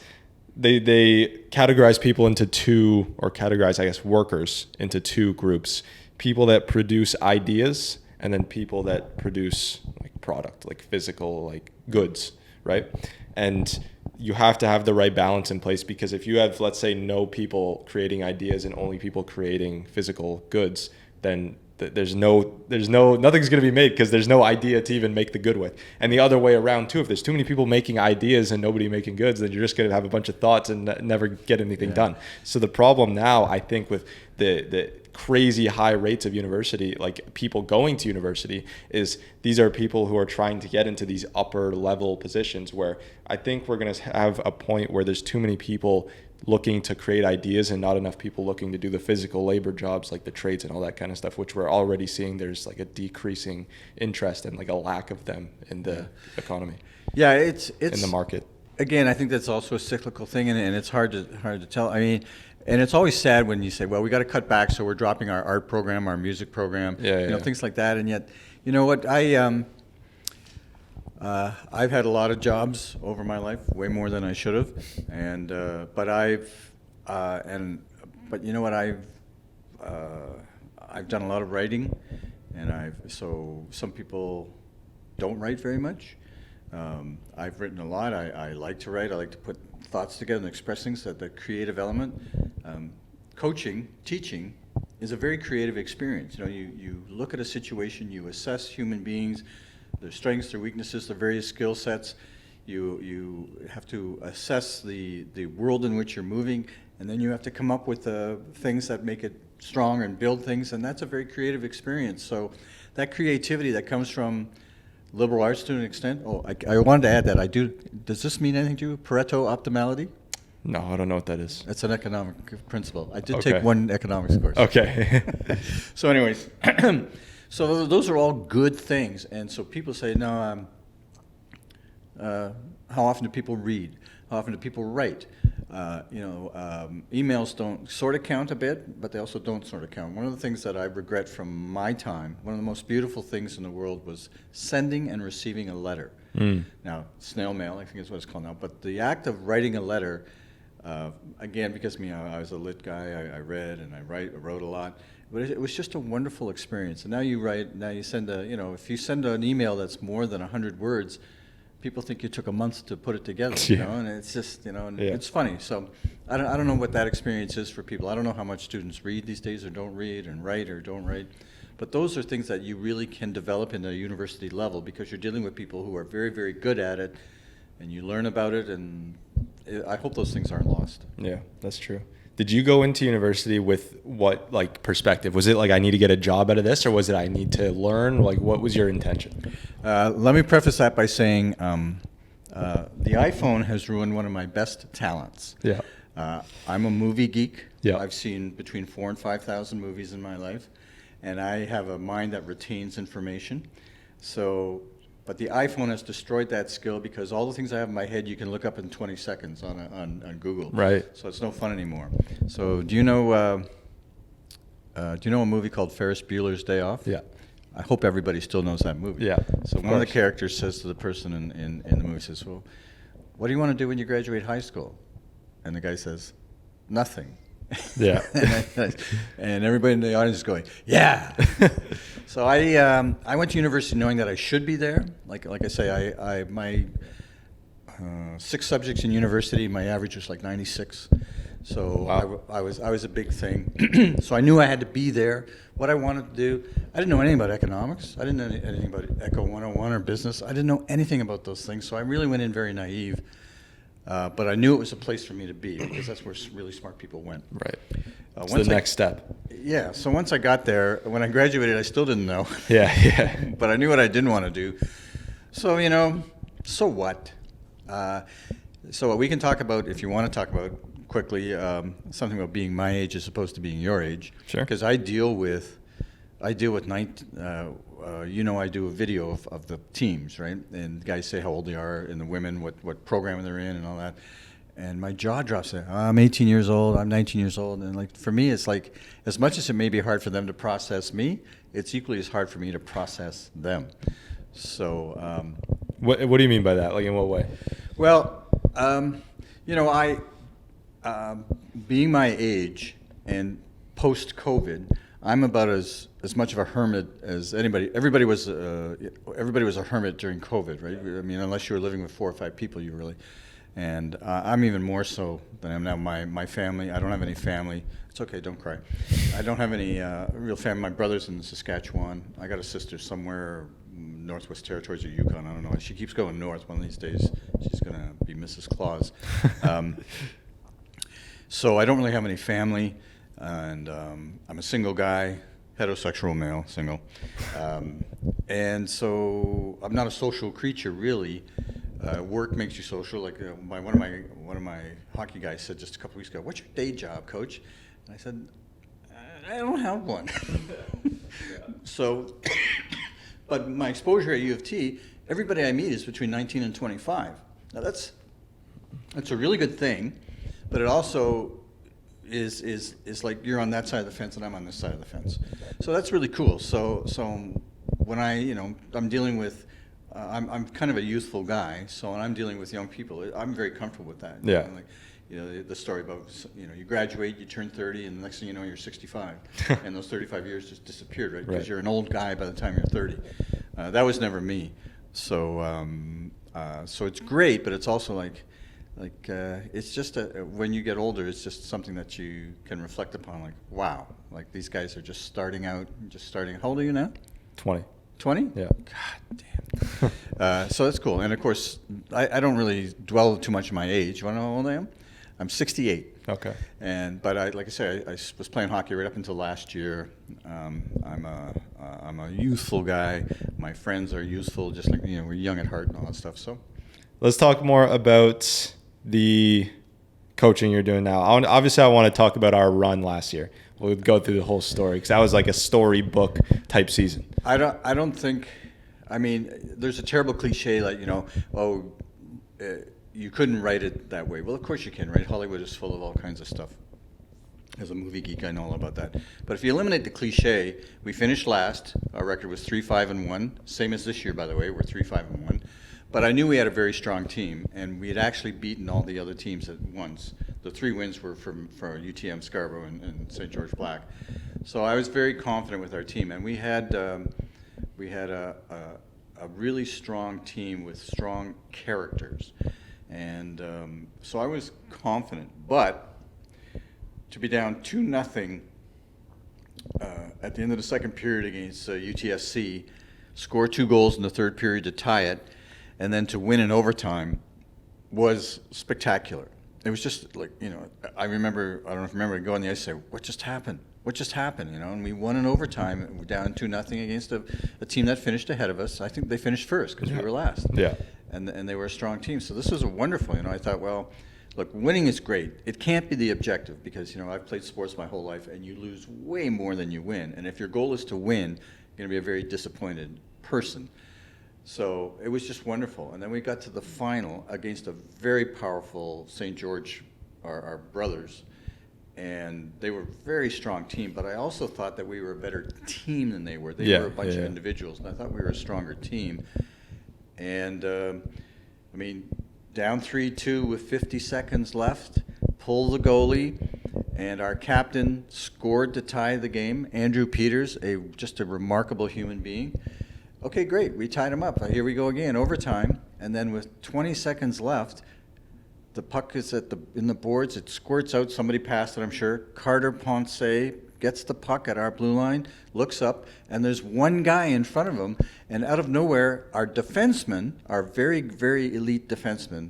they categorize people into two, or categorize, I guess, workers into two groups: people that produce ideas, and then people that produce like product, like physical, like goods, right? And you have to have the right balance in place, because if you have, let's say, no people creating ideas and only people creating physical goods, then nothing's going to be made, because there's no idea to even make the good with. And the other way around too, if there's too many people making ideas and nobody making goods, then you're just going to have a bunch of thoughts and never get anything done. So the problem now, I think, with the crazy high rates of university, like people going to university, is these are people who are trying to get into these upper level positions, where I think we're going to have a point where there's too many people looking to create ideas and not enough people looking to do the physical labor jobs, like the trades and all that kind of stuff, which we're already seeing there's like a decreasing interest and like a lack of them in the economy. Yeah, it's in the market. Again, I think that's also a cyclical thing, and it's hard to tell. I mean, and it's always sad when you say, well, we got to cut back, so we're dropping our art program, our music program, things like that. And yet, you know what, I've had a lot of jobs over my life, way more than I should have, and but you know what, I've done a lot of writing, and so some people don't write very much. I've written a lot. I like to write. I like to put thoughts together and express things. That the creative element, coaching, teaching, is a very creative experience. You know, you look at a situation, you assess human beings, their strengths, their weaknesses, their various skill sets. You have to assess the world in which you're moving, and then you have to come up with things that make it strong and build things, and that's a very creative experience. So that creativity that comes from liberal arts to an extent. Oh, I wanted to add that I do. Does this mean anything to you? Pareto optimality? No, I don't know what that is. That's an economic principle. I did Okay. take one economics course. Okay. So anyways, so those are all good things. And so people say, no, how often do people read? How often do people write? Emails don't sort of count a bit, but they also don't sort of count. One of the things that I regret from my time, one of the most beautiful things in the world was sending and receiving a letter. Now, snail mail, I think is what it's called now, but the act of writing a letter, again, because I was a lit guy, I read and I wrote a lot, but it was just a wonderful experience. And now you send if you send an email that's more than 100 words, people think you took a month to put it together, and it's just, and it's funny. So I don't know what that experience is for people. I don't know how much students read these days or don't read and write or don't write. But those are things that you really can develop in a university level because you're dealing with people who are very, very good at it, and you learn about it, and I hope those things aren't lost. Yeah, that's true. Did you go into university with what perspective? Was it I need to get a job out of this, or was it I need to learn? What was your intention? Let me preface that by saying the iPhone has ruined one of my best talents. Yeah. I'm a movie geek. Yeah. I've seen between 4,000 and 5,000 movies in my life, and I have a mind that retains information. But the iPhone has destroyed that skill because all the things I have in my head you can look up in 20 seconds on Google. Right. So it's no fun anymore. So do you know a movie called Ferris Bueller's Day Off? Yeah. I hope everybody still knows that movie. Yeah. So one of the characters says to the person in the movie, says, well, what do you want to do when you graduate high school? And the guy says, nothing. Yeah. And everybody in the audience is going, yeah. So I went to university knowing that I should be there. Like I say, my 6 subjects in university, my average was 96. So wow. I was a big thing. So I knew I had to be there. What I wanted to do, I didn't know anything about economics. I didn't know anything about Eco 101 or business. I didn't know anything about those things. So I really went in very naive. But I knew it was a place for me to be because that's where really smart people went. Right. It's the next step. Yeah. So once I got there, when I graduated, I still didn't know. Yeah. But I knew what I didn't want to do. So, so what? So what we can talk about, if you want to talk about quickly, something about being my age as opposed to being your age. Sure. Because I deal with I do a video of the teams, right? And the guys say how old they are, and the women, what program they're in, and all that. And my jaw drops. I'm 18 years old. I'm 19 years old. And for me, it's as much as it may be hard for them to process me, it's equally as hard for me to process them. So. What do you mean by that? In what way? Well, being my age and post-COVID, I'm about as much of a hermit as anybody. Everybody was a hermit during COVID, right? I mean, unless you were living with 4 or 5 people, you really. And I'm even more so than I am now. My family, I don't have any family. It's okay, don't cry. I don't have any real family. My brother's in Saskatchewan. I got a sister somewhere, Northwest Territories or Yukon. I don't know. She keeps going north. One of these days, she's going to be Mrs. Claus. So I don't really have any family. And I'm a single guy, heterosexual male, single. And so I'm not a social creature, really. Work makes you social. One of my hockey guys said just a couple weeks ago, "What's your day job, coach?" And I said, "I don't have one." So, but my exposure at UofT, everybody I meet is between 19 and 25. Now that's a really good thing, but it also is like you're on that side of the fence and I'm on this side of the fence. So that's really cool. So when I'm dealing with, I'm kind of a youthful guy. So when I'm dealing with young people, I'm very comfortable with that. Yeah. The story about, you graduate, you turn 30, and the next thing you know, you're 65. And those 35 years just disappeared, right? Because you're an old guy by the time you're 30. That was never me. So So it's great, but it's also it's just when you get older, it's just something that you can reflect upon. Like, wow, like these guys are just starting out, How old are you now? 20. 20? Yeah. God damn. So that's cool. And of course, I don't really dwell too much on my age. You want to know how old I am? I'm 68. Okay. But like I said, I was playing hockey right up until last year. I'm a youthful guy. My friends are youthful, just like, we're young at heart and all that stuff. So let's talk more about the coaching you're doing now. Obviously, I want to talk about our run last year. We'll go through the whole story because that was like a storybook type season. I don't think. I mean, there's a terrible cliche like you couldn't write it that way. Well, of course you can, right? Hollywood is full of all kinds of stuff. As a movie geek, I know all about that. But if you eliminate the cliche, we finished last. Our record was 3-5-1, same as this year, by the way. We're 3-5-1. But I knew we had a very strong team, and we had actually beaten all the other teams at once. The 3 wins were from UTM Scarborough and St. George Black. So I was very confident with our team, and we had a really strong team with strong characters. And so I was confident. But to be down 2-0 at the end of the second period against UTSC, score 2 goals in the third period to tie it, and then to win in overtime was spectacular. It was just like, I don't know if you remember going on the ice and say, what just happened? What just happened? And we won in overtime. We're down 2-0 against a team that finished ahead of us. I think they finished first because we were last. Yeah. And they were a strong team. So this was wonderful. I thought, well, look, winning is great. It can't be the objective because, I've played sports my whole life, and you lose way more than you win. And if your goal is to win, you're going to be a very disappointed person. So it was just wonderful. And then we got to the final against a very powerful St. George, our brothers. And they were a very strong team. But I also thought that we were a better team than they were. They were a bunch of individuals. And I thought we were a stronger team. And, down 3-2 with 50 seconds left, pull the goalie, and our captain scored to tie the game. Andrew Peters, just a remarkable human being. Okay, great. We tied him up. Here we go again, overtime. And then with 20 seconds left, the puck is in the boards. It squirts out. Somebody passed it, I'm sure. Carter Ponce gets the puck at our blue line, looks up, and there's one guy in front of him. And out of nowhere, our defenseman, our very, very elite defenseman,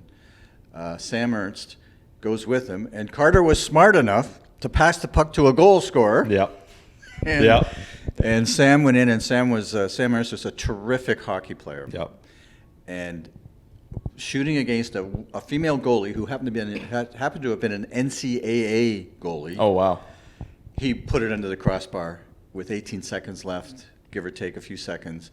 Sam Ernst, goes with him. And Carter was smart enough to pass the puck to a goal scorer. Yep. And Sam went in, and Sam Ernst was a terrific hockey player. Yep. And shooting against a female goalie who happened to have been an NCAA goalie. Oh, wow. He put it under the crossbar with 18 seconds left, give or take a few seconds,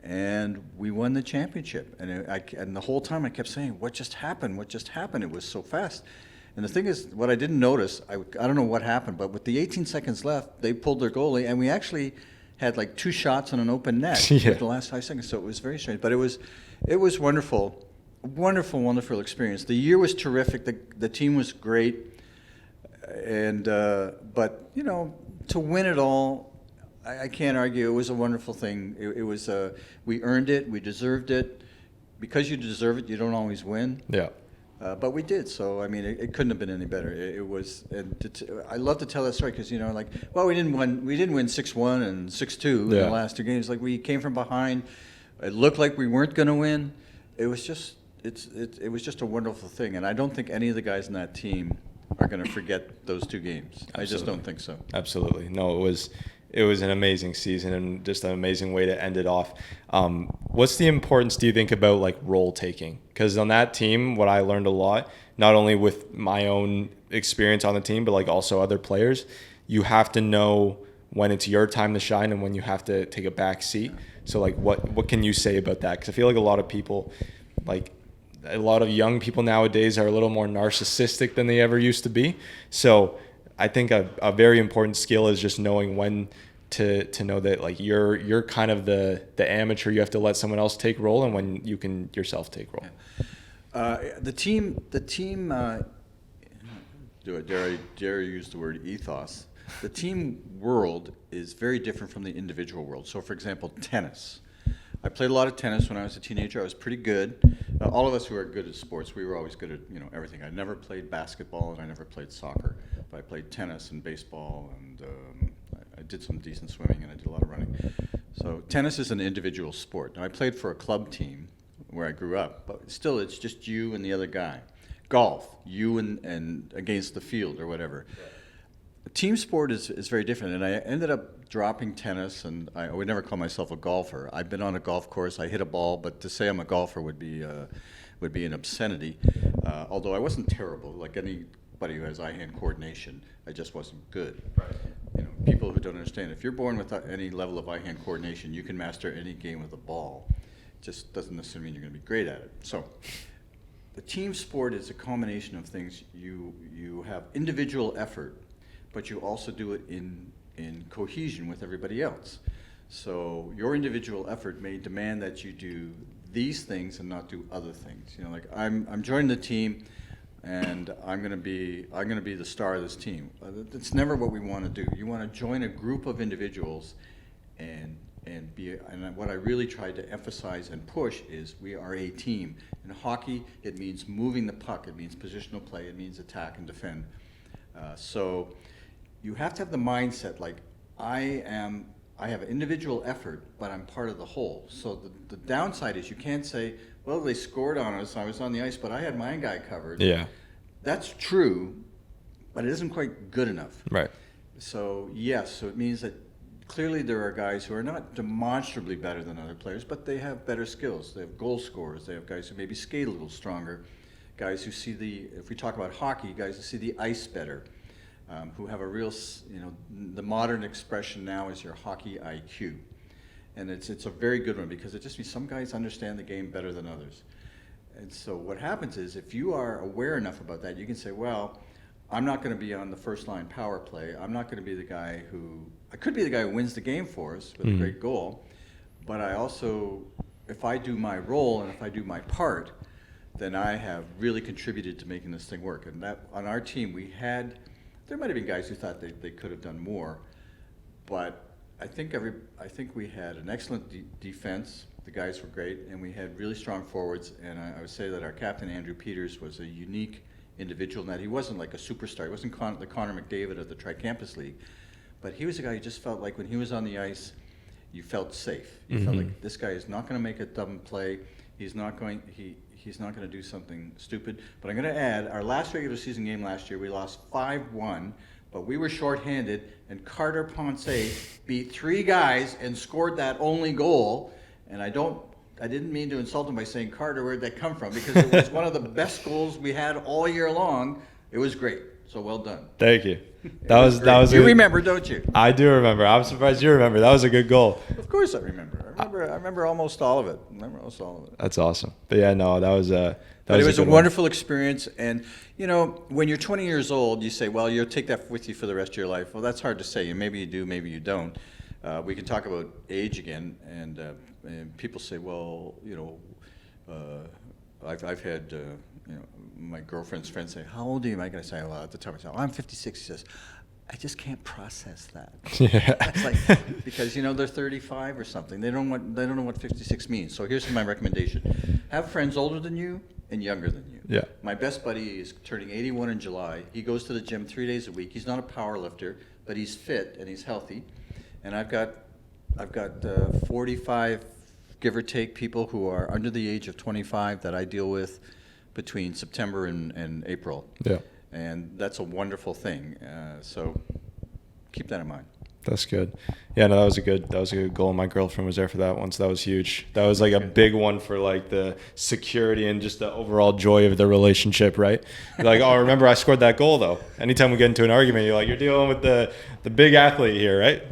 and we won the championship. And the whole time I kept saying, what just happened? What just happened? It was so fast. And the thing is, what I didn't notice, I don't know what happened, but with the 18 seconds left, they pulled their goalie, and we actually had like 2 shots on an open net with the last 5 seconds. So it was very strange, but it was wonderful, wonderful experience. The year was terrific. The team was great. And but to win it all, I can't argue. It was a wonderful thing. It was we earned it. We deserved it. Because you deserve it, you don't always win. Yeah. But we did. So it couldn't have been any better. It was. I love to tell that story because we didn't win 6-1 and 6-2 in the last 2 games. Like we came from behind. It looked like we weren't going to win. It was just it was just a wonderful thing. And I don't think any of the guys in that team are going to forget those 2 games. Absolutely. I just don't think so. Absolutely. No, it was an amazing season and just an amazing way to end it off. What's the importance, do you think, about like role taking? Because on that team, what I learned a lot, not only with my own experience on the team, but like also other players, you have to know when it's your time to shine and when you have to take a back seat. So like what can you say about that? Because I feel like a lot of people, like a lot of young people nowadays, are a little more narcissistic than they ever used to be. So I think a very important skill is just knowing when to know that like you're kind of the amateur. You have to let someone else take role, and when you can yourself take role. The team. Dare I use the word ethos? The team world is very different from the individual world. So, for example, tennis. I played a lot of tennis when I was a teenager. I was pretty good. All of us who are good at sports, we were always good at everything. I never played basketball and I never played soccer, but I played tennis and baseball, and I did some decent swimming, and I did a lot of running. So tennis is an individual sport. Now, I played for a club team where I grew up, but still it's just you and the other guy. Golf, you and against the field or whatever. A team sport is very different, and I ended up dropping tennis, and I would never call myself a golfer. I've been on a golf course, I hit a ball, but to say I'm a golfer would be an obscenity. Although I wasn't terrible, like anybody who has eye-hand coordination, I just wasn't good. Right. People who don't understand, if you're born with any level of eye-hand coordination, you can master any game with a ball. It just doesn't necessarily mean you're going to be great at it. So the team sport is a combination of things. You have individual effort, but you also do it in cohesion with everybody else. So your individual effort may demand that you do these things and not do other things. Like I'm joining the team, and I'm going to be the star of this team. That's never what we want to do. You want to join a group of individuals, and what I really tried to emphasize and push is we are a team. In hockey, it means moving the puck. It means positional play. It means attack and defend. So you have to have the mindset like I have an individual effort, but I'm part of the whole. So the downside is you can't say, well, they scored on us, I was on the ice, but I had my guy covered. Yeah. That's true, but it isn't quite good enough. Right. So yes, so it means that clearly there are guys who are not demonstrably better than other players, but they have better skills. They have goal scorers. They have guys who maybe skate a little stronger, guys who see if we talk about hockey, guys who see the ice better, who have a real, the modern expression now is your hockey IQ. And it's a very good one because it just means some guys understand the game better than others. And so what happens is if you are aware enough about that, you can say, well, I'm not going to be on the first line power play. I'm not going to be the guy I could be the guy who wins the game for us with a great goal. But I also, if I do my role and if I do my part, then I have really contributed to making this thing work. And that on our team, there might have been guys who thought they could have done more, but I think we had an excellent defense. The guys were great, and we had really strong forwards. And I would say that our captain, Andrew Peters, was a unique individual in that he wasn't like a superstar. He wasn't the Connor McDavid of the TriCampus League, but he was a guy who just felt like when he was on the ice, you felt safe. You felt like this guy is not going to make a dumb play. He's not going to do something stupid. But I'm going to add, our last regular season game last year, we lost 5-1. But we were shorthanded, and Carter Ponce beat 3 guys and scored that only goal. And I didn't mean to insult him by saying, Carter, where'd that come from? Because it was one of the best goals we had all year long. It was great. So well done. Thank you. That was you remember, don't you? I do remember. I'm surprised you remember. That was a good goal. Of course I remember. I remember almost all of it. That's awesome. But yeah, no, that was it was a wonderful experience. And, when you're 20 years old, you say, well, you'll take that with you for the rest of your life. Well, that's hard to say. Maybe you do, maybe you don't. We can talk about age again. And people say, well, I've had, my girlfriend's friends say, how old are you? I got to say, well, at the time I said, I'm 56. She says, I just can't process that. Yeah. It's like, because, they're 35 or something. They don't know what 56 means. So here's my recommendation. Have friends older than you and younger than you. Yeah. My best buddy is turning 81 in July. He goes to the gym 3 days a week. He's not a power lifter, but he's fit and he's healthy. And I've got 45, give or take, people who are under the age of 25 that I deal with between September and April. Yeah. And that's a wonderful thing. So keep that in mind. That's good. Yeah, no, that was a good goal. My girlfriend was there for that one, so that was huge. That was like a big one for like the security and just the overall joy of the relationship, right? You're like, oh, remember I scored that goal though. Anytime we get into an argument, you're dealing with the big athlete here, right?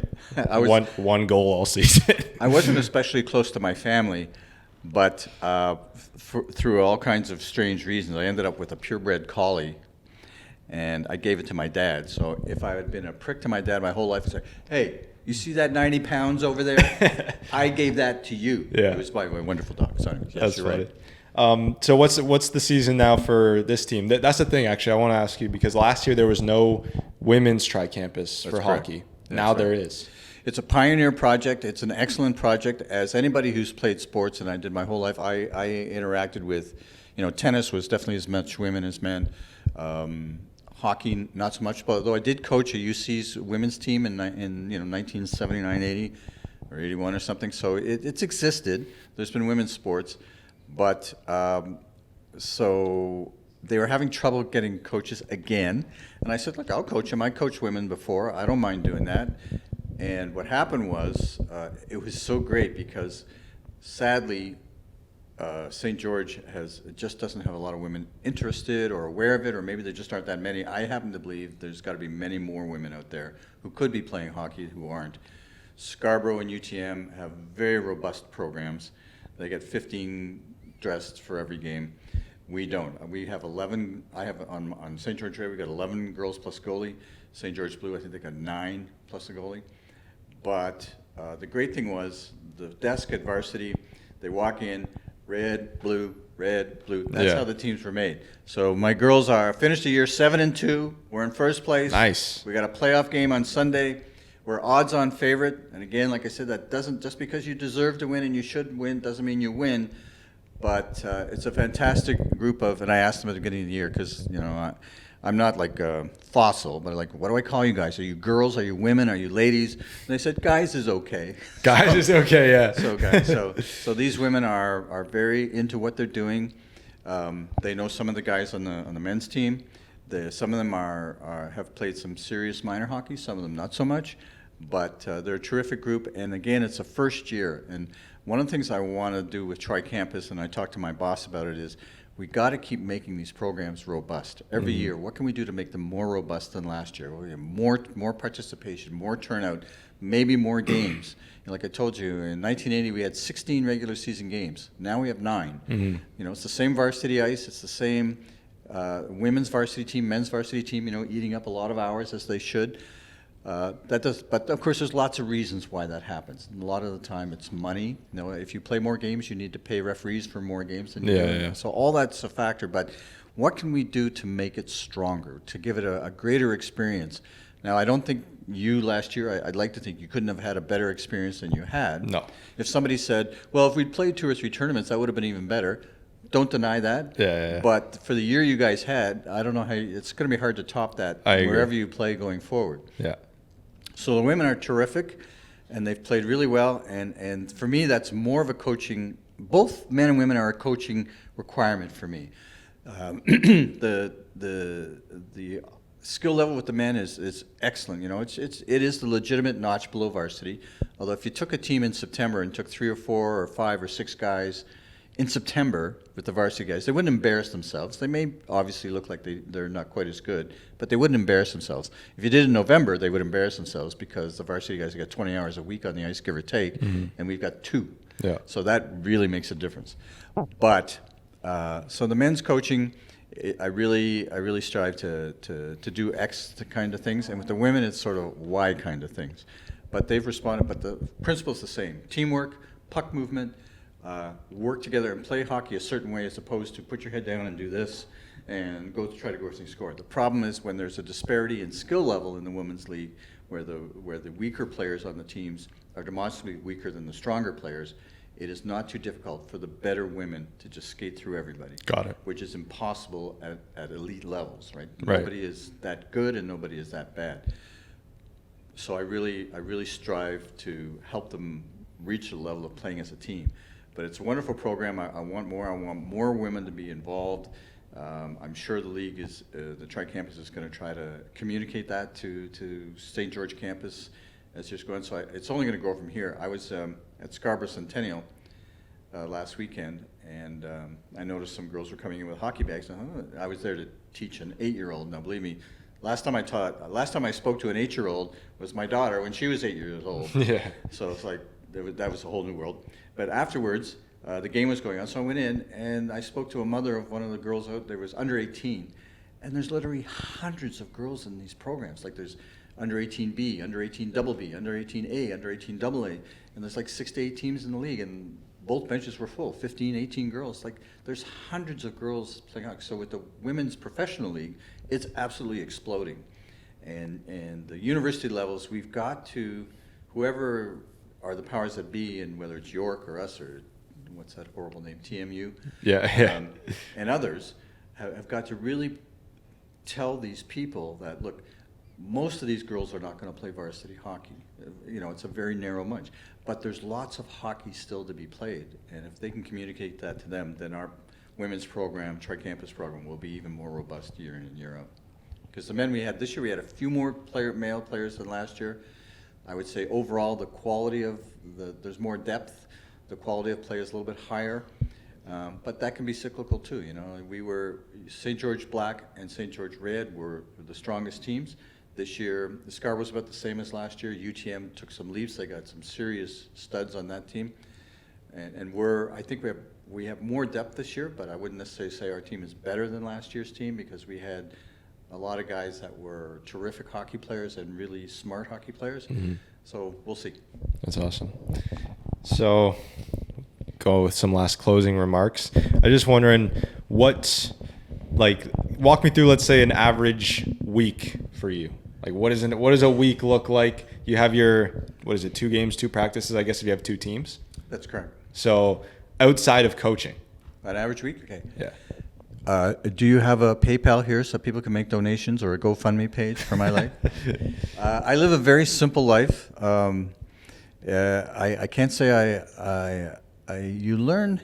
One goal all season. I wasn't especially close to my family, but through all kinds of strange reasons, I ended up with a purebred collie. And I gave it to my dad. So if I had been a prick to my dad my whole life, I'd say, hey, you see that 90 pounds over there? I gave that to you. Yeah. It was my wonderful dog. So anyways, yes, that's you're funny. Right. So what's the season now for this team? That's the thing, actually, I want to ask you, because last year there was no women's TriCampus for correct. hockey. That's now right. there is. It's a pioneer project. It's an excellent project. As anybody who's played sports, and I did my whole life, I interacted with, tennis was definitely as much women as men. Hockey, not so much, but though I did coach a UC's women's team in 1979, 80, or 81 or something. So it's existed. There's been women's sports, but so they were having trouble getting coaches again. And I said, look, I'll coach them. I coached women before. I don't mind doing that. And what happened was, it was so great because sadly, St. George just doesn't have a lot of women interested or aware of it, or maybe there just aren't that many. I happen to believe there's got to be many more women out there who could be playing hockey who aren't. Scarborough and UTM have very robust programs. They get 15 dressed for every game. We don't. We have 11. I have on St. George Ray, we got 11 girls plus goalie. St. George Blue, I think they got 9 plus a goalie. But the great thing was the desk at varsity, they walk in, red, blue, red, blue. That's how the teams were made. So my girls finished the year 7-2. We're in first place. Nice. We got a playoff game on Sunday. We're odds-on favorite. And again, like I said, that doesn't, just because you deserve to win and you should win doesn't mean you win. But it's a fantastic group and I asked them at the beginning of the year because, I'm not like a fossil, but like, what do I call you guys? Are you girls? Are you women? Are you ladies? And they said, guys is okay. Guys is okay, yeah. So guys, so these women are very into what they're doing. They know some of the guys on the men's team. Some of them have played some serious minor hockey. Some of them not so much, but they're a terrific group. And again, it's a first year. And one of the things I want to do with TriCampus, and I talked to my boss about it, is we got to keep making these programs robust every year. What can we do to make them more robust than last year? Well, more participation, more turnout, maybe more games. Like I told you, in 1980 we had 16 regular season games. Now we have 9. It's the same varsity ice. It's the same women's varsity team, men's varsity team. Eating up a lot of hours as they should. But of course, there's lots of reasons why that happens. And a lot of the time, it's money. If you play more games, you need to pay referees for more games than you do. So all that's a factor. But what can we do to make it stronger, to give it a greater experience? Now, I don't think you last year, I'd like to think you couldn't have had a better experience than you had. No. If somebody said, well, if we'd played 2 or 3 tournaments, that would have been even better. Don't deny that. Yeah. But for the year you guys had, I don't know how it's going to be hard to top that wherever you play going forward. Yeah. So the women are terrific, and they've played really well. And for me, that's more of a coaching. Both men and women are a coaching requirement for me. The skill level with the men is excellent. It is the legitimate notch below varsity. Although if you took a team in September and took 3 or 4 or 5 or 6 guys in September with the varsity guys, they wouldn't embarrass themselves. They may obviously look like they're not quite as good, but they wouldn't embarrass themselves. If you did in November, they would embarrass themselves because the varsity guys have got 20 hours a week on the ice, give or take, and we've got 2. Yeah. So that really makes a difference. But so the men's coaching, I really strive to do X kind of things, and with the women, it's sort of Y kind of things. But they've responded. But the principle's the same: teamwork, puck movement. Work together and play hockey a certain way, as opposed to put your head down and do this and try to go and score. The problem is when there's a disparity in skill level in the women's league, where the weaker players on the teams are demonstrably weaker than the stronger players. It is not too difficult for the better women to just skate through everybody. Got it. Which is impossible at elite levels, right? Right. Nobody is that good and nobody is that bad. So I really strive to help them reach the level of playing as a team. But it's a wonderful program. I want more. I want more women to be involved. I'm sure the league the TriCampus is going to try to communicate that to St. George campus as it's going. So it's only going to grow from here. I was at Scarborough Centennial last weekend, and I noticed some girls were coming in with hockey bags. I was there to teach an 8-year-old. Now, believe me, last time I spoke to an 8-year-old was my daughter when she was 8 years old. Yeah. So it's like that was a whole new world. But afterwards, the game was going on, so I went in and I spoke to a mother of one of the girls out there. Was under 18, and there's literally hundreds of girls in these programs. Like there's under 18B, under 18 double B, under 18A, under 18 double A, and there's like 6 to 8 teams in the league, and both benches were full, 15, 18 girls. Like there's hundreds of girls playing hockey. So with the women's professional league, it's absolutely exploding, and the university levels, we've got to. whoever are the powers that be, and whether it's York or us or what's that horrible name, TMU, and others, have got to really tell these people that, look, most of these girls are not going to play varsity hockey. It's a very narrow bunch. But there's lots of hockey still to be played. And if they can communicate that to them, then our women's program, TriCampus program, will be even more robust year in and year out. Because the men we had this year, we had a few more male players than last year. I would say overall the quality of there's more depth. The quality of play is a little bit higher. But that can be cyclical too. We were, St. George Black and St. George Red were the strongest teams. This year, the Scar was about the same as last year. UTM took some leaps. They got some serious studs on that team. And I think we have more depth this year, but I wouldn't necessarily say our team is better than last year's team because we had a lot of guys that were terrific hockey players and really smart hockey players. Mm-hmm. So we'll see. That's awesome. So go with some last closing remarks. I'm just wondering walk me through, let's say, an average week for you. What does a week look like? You have your, 2 games, 2 practices, I guess, if you have 2 teams? That's correct. So outside of coaching. An average week? Okay. Yeah. Do you have a PayPal here so people can make donations, or a GoFundMe page for my life? I live a very simple life. I can't say you learn,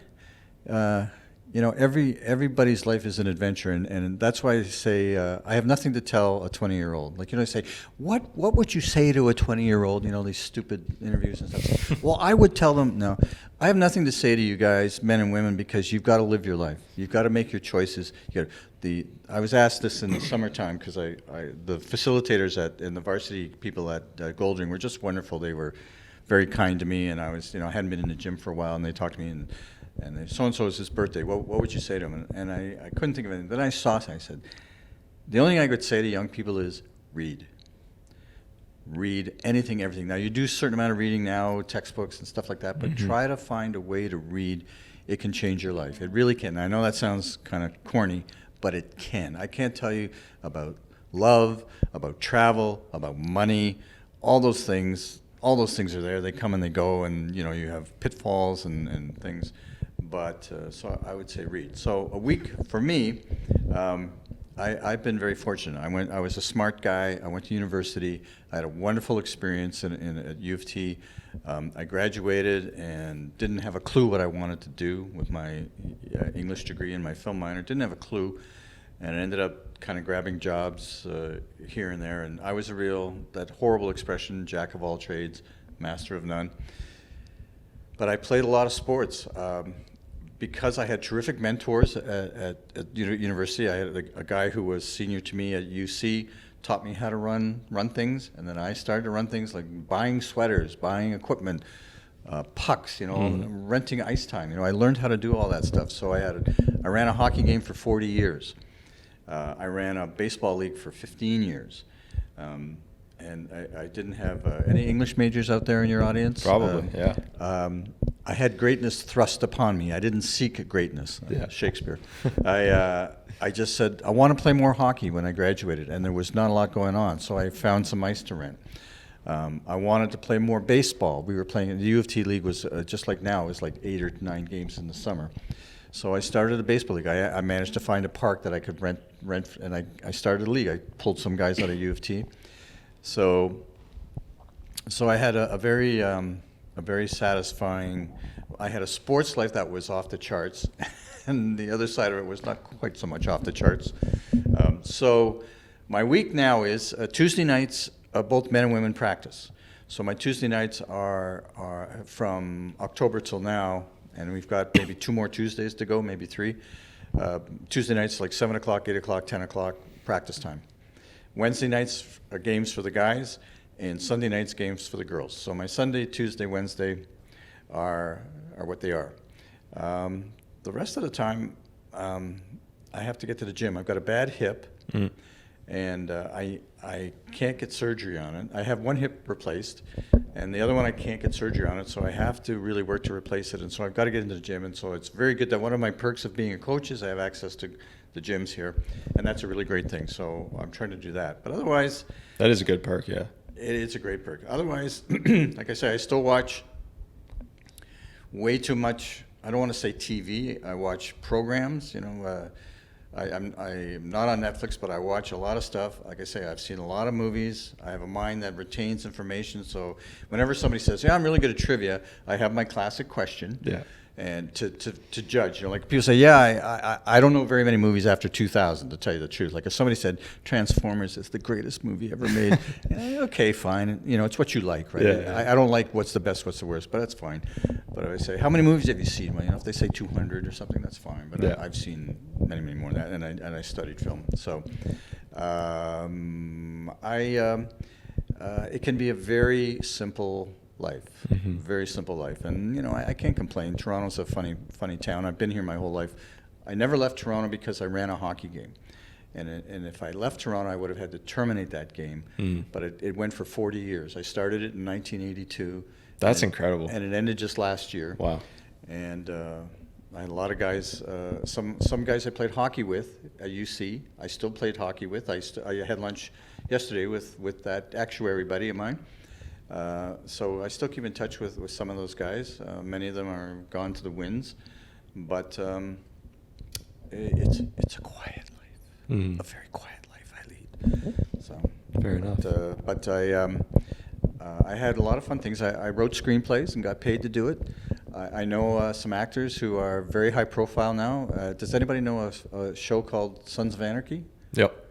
everybody's life is an adventure, and that's why I say I have nothing to tell a 20-year-old. I say, what would you say to a 20-year-old? These stupid interviews and stuff. Well, I would tell them, no, I have nothing to say to you guys, men and women, because you've got to live your life. You've got to make your choices. I was asked this in the summertime because the facilitators and the varsity people at Goldring were just wonderful. They were very kind to me, and I was, I hadn't been in the gym for a while, and they talked to me and they, so-and-so is his birthday. What would you say to him? And I couldn't think of anything. Then I said, the only thing I could say to young people is read. Read anything, everything. Now, you do a certain amount of reading now, textbooks and stuff like that, but try to find a way to read. It can change your life. It really can. I know that sounds kind of corny, but it can. I can't tell you about love, about travel, about money, all those things. All those things are there. They come and they go, and you have pitfalls and things. But so I would say read. So a week for me, I've been very fortunate. I was a smart guy. I went to university. I had a wonderful experience at UofT. I graduated and didn't have a clue what I wanted to do with my English degree and my film minor. Didn't have a clue, and I ended up kind of grabbing jobs here and there. And I was that horrible expression, jack of all trades, master of none. But I played a lot of sports. Because I had terrific mentors at university. I had a guy who was senior to me at UC, taught me how to run things, and then I started to run things like buying sweaters, buying equipment, pucks, renting ice time. I learned how to do all that stuff. So I ran a hockey game for 40 years. I ran a baseball league for 15 years. And I didn't have any English majors out there in your audience? Probably, yeah. I had greatness thrust upon me. I didn't seek greatness. Yeah. Shakespeare. I just said, I want to play more hockey when I graduated, and there was not a lot going on, so I found some ice to rent. I wanted to play more baseball. We were playing, the UofT league was just like now, it was like 8 or 9 games in the summer. So I started a baseball league. I managed to find a park that I could rent, and I started a league. I pulled some guys out of UofT. So I had a very satisfying. I had a sports life that was off the charts, and the other side of it was not quite so much off the charts. So my week now is Tuesday nights. Both men and women practice. So my Tuesday nights are from October till now, and we've got maybe 2 more Tuesdays to go, maybe 3. Tuesday nights like 7 o'clock, 8 o'clock, 10 o'clock practice time. Wednesday nights are games for the guys, and Sunday nights games for the girls. So my Sunday, Tuesday, Wednesday are what they are. The rest of the time, I have to get to the gym. I've got a bad hip, and I can't get surgery on it. I have one hip replaced, and the other one I can't get surgery on it, so I have to really work to replace it, and so I've got to get into the gym, and so it's very good that one of my perks of being a coach is I have access to the gyms here, and that's a really great thing, so I'm trying to do that. But otherwise... That is a good perk, yeah. It's a great perk. Otherwise, like I say, I still watch way too much. I don't want to say TV. I watch programs. I'm not on Netflix, but I watch a lot of stuff. Like I say, I've seen a lot of movies. I have a mind that retains information. So whenever somebody says, "Yeah, I'm really good at trivia," I have my classic question. Yeah. And to judge, like people say, "Yeah, I don't know very many movies after 2000." To tell you the truth, like if somebody said Transformers is the greatest movie ever made, okay, fine. It's what you like, right? Yeah. I don't like what's the best, what's the worst, but that's fine. But I say, how many movies have you seen? Well, if they say 200 or something, that's fine. But Yeah. I've seen many, many more than that, and I studied film. So, it can be a very simple life, very simple life, and I can't complain. Toronto's a funny town. I've been here my whole life. I never left Toronto because I ran a hockey game, and if I left Toronto, I would have had to terminate that game. But it went for 40 years. I started it in 1982. That's incredible. And it ended just last year. Wow. And I had a lot of guys. Some guys I played hockey with at UC. I still played hockey with. I had lunch yesterday with that actuary buddy of mine. So I still keep in touch with some of those guys. Many of them are gone to the winds, but it's a quiet life, a very quiet life I lead. So Fair enough. But I had a lot of fun things. I wrote screenplays and got paid to do it. I know some actors who are very high profile now. Does anybody know a show called Sons of Anarchy? Yep.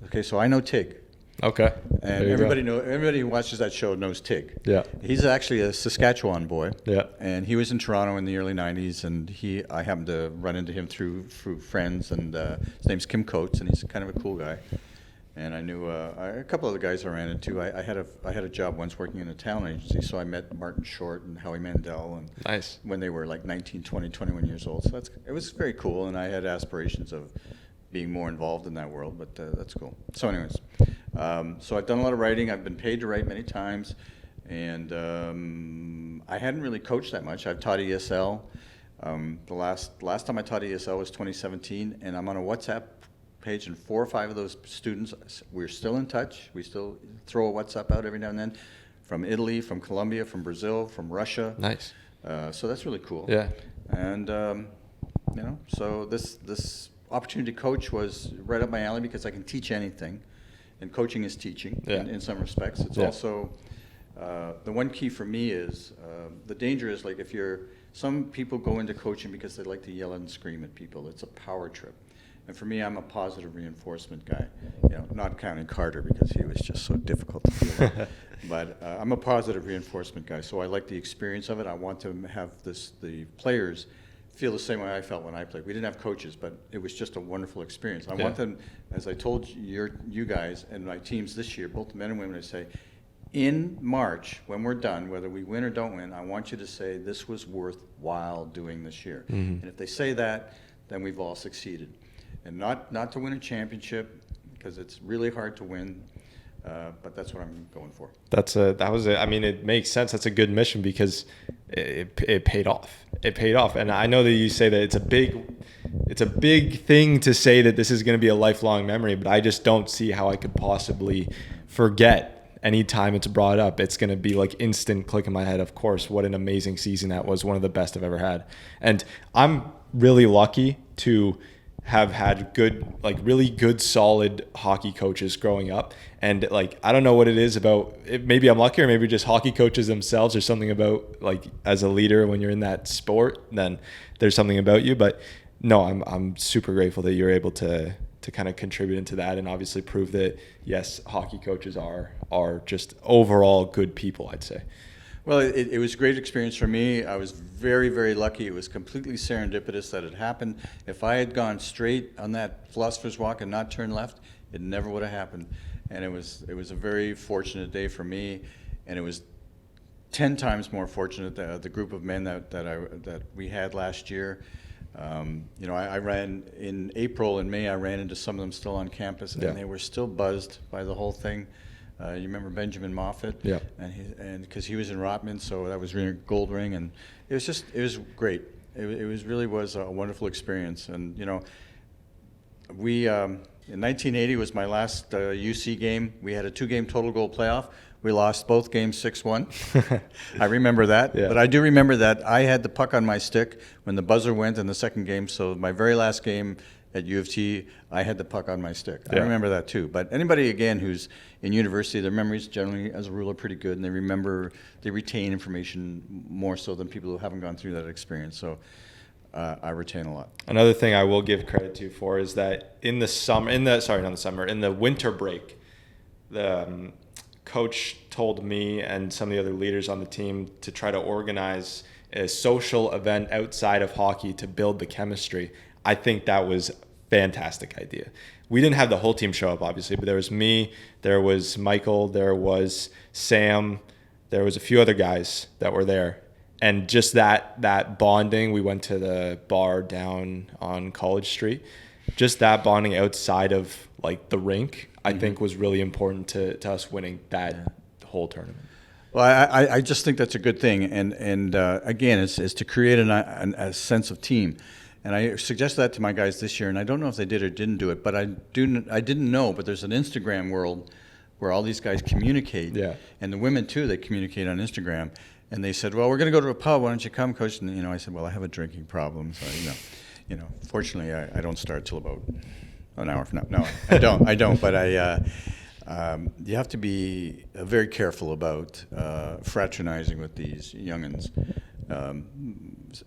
Okay, so I know Tig. Okay. And everybody who watches that show knows Tig. Yeah. He's actually a Saskatchewan boy. Yeah. And he was in Toronto in the early 90s, and I happened to run into him through friends, and his name's Kim Coates, and he's kind of a cool guy. And I knew a couple of the guys I ran into. I had a job once working in a talent agency, so I met Martin Short and Howie Mandel, and Nice. when they were like 19, 20, 21 years old. So it was very cool, and I had aspirations of being more involved in that world, but that's cool. So anyways, so I've done a lot of writing. I've been paid to write many times, and I hadn't really coached that much. I've taught ESL. The last time I taught ESL was 2017, and I'm on a WhatsApp page, and 4 or 5 of those students, we're still in touch. We still throw a WhatsApp out every now and then, from Italy, from Colombia, from Brazil, from Russia. Nice. So that's really cool. Yeah. And so this opportunity to coach was right up my alley because I can teach anything, and coaching is teaching in some respects. It's also the one key for me is the danger is like some people go into coaching because they like to yell and scream at people. It's a power trip. And for me, I'm a positive reinforcement guy, not counting Carter because he was just so difficult to deal with. But I'm a positive reinforcement guy, so I like the experience of it. I want to have the players feel the same way I felt when I played. We didn't have coaches, but it was just a wonderful experience. I want them, as I told you guys and my teams this year, both the men and women, to say, in March, when we're done, whether we win or don't win, I want you to say this was worthwhile doing this year. And if they say that, then we've all succeeded. And not to win a championship, because it's really hard to win, but that's what I'm going for. I mean, it makes sense. That's a good mission because it paid off. It paid off. And I know that you say that it's a big thing to say that this is going to be a lifelong memory, but I just don't see how I could possibly forget anytime it's brought up. It's going to be like instant click in my head. Of course, what an amazing season that was. One of the best I've ever had. And I'm really lucky to have had really good, solid hockey coaches growing up. And I don't know what it is about it. Maybe I'm lucky, or maybe just hockey coaches themselves, or something about as a leader when you're in that sport, then there's something about you. But no, I'm super grateful that you're able to kind of contribute into that, and obviously prove that yes, hockey coaches are just overall good people, I'd say. Well, it was a great experience for me. I was very, very lucky. It was completely serendipitous that it happened. If I had gone straight on that philosopher's walk and not turned left, it never would have happened. And it was a very fortunate day for me, and it was 10 times more fortunate the group of men that we had last year. I ran in April and May. I ran into some of them still on campus, and they were still buzzed by the whole thing. You remember Benjamin Moffat? Yeah. And because he was in Rotman, so that was Rena Goldring, and it was great. It really was a wonderful experience. And We in 1980 was my last UC game. We had a 2-game total goal playoff. We lost both games 6-1. I remember that. Yeah. But I do remember that I had the puck on my stick when the buzzer went in the second game. So my very last game at UofT, I had the puck on my stick. Yeah. I remember that too. But anybody, again, who's in university, their memories generally, as a rule, are pretty good. And they retain information more so than people who haven't gone through that experience. So I retain a lot. Another thing I will give credit to for is that in the winter break, the coach told me and some of the other leaders on the team to try to organize a social event outside of hockey to build the chemistry. I think that was a fantastic idea. We didn't have the whole team show up, obviously, but there was me, there was Michael, there was Sam, there was a few other guys that were there. And just that bonding, we went to the bar down on College Street. Just that bonding outside of like the rink, I think was really important to us winning that whole tournament. Well, I just think that's a good thing, and again, is to create a sense of team. And I suggested that to my guys this year, and I don't know if they did or didn't do it, but I didn't know. But there's an Instagram world where all these guys communicate, and the women too. They communicate on Instagram, and they said, "Well, we're going to go to a pub. Why don't you come, Coach?" And I said, "Well, I have a drinking problem, so fortunately, I don't start till about an hour from now. No, I don't. But you have to be very careful about fraternizing with these youngins,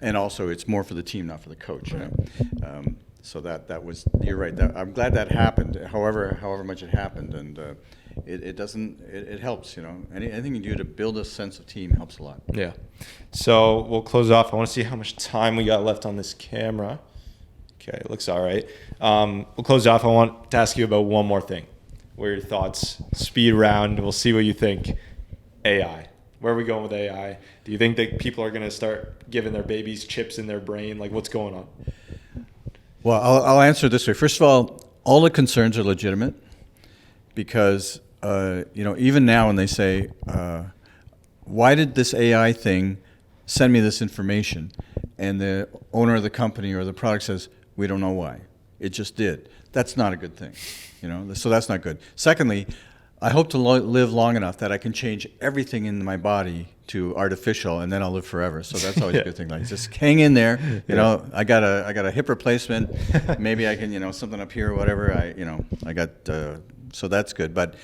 and also it's more for the team, not for the coach. So that was, you're right. I'm glad that happened. However much it happened, and it helps. Anything you do to build a sense of team helps a lot. Yeah. So we'll close off. I want to see how much time we got left on this camera. Okay, it looks all right. We'll close off. I want to ask you about one more thing. What are your thoughts? Speed round. We'll see what you think. AI. Where are we going with AI? Do you think that people are going to start giving their babies chips in their brain? Like, what's going on? Well, I'll answer it this way. First of all the concerns are legitimate because, even now when they say, why did this AI thing send me this information? And the owner of the company or the product says, we don't know why. It just did. That's not a good thing, so that's not good. Secondly, I hope to live long enough that I can change everything in my body to artificial, and then I'll live forever. So that's always a good thing. Like, just hang in there. I got a hip replacement. Maybe I can, something up here or whatever. I got so that's good. But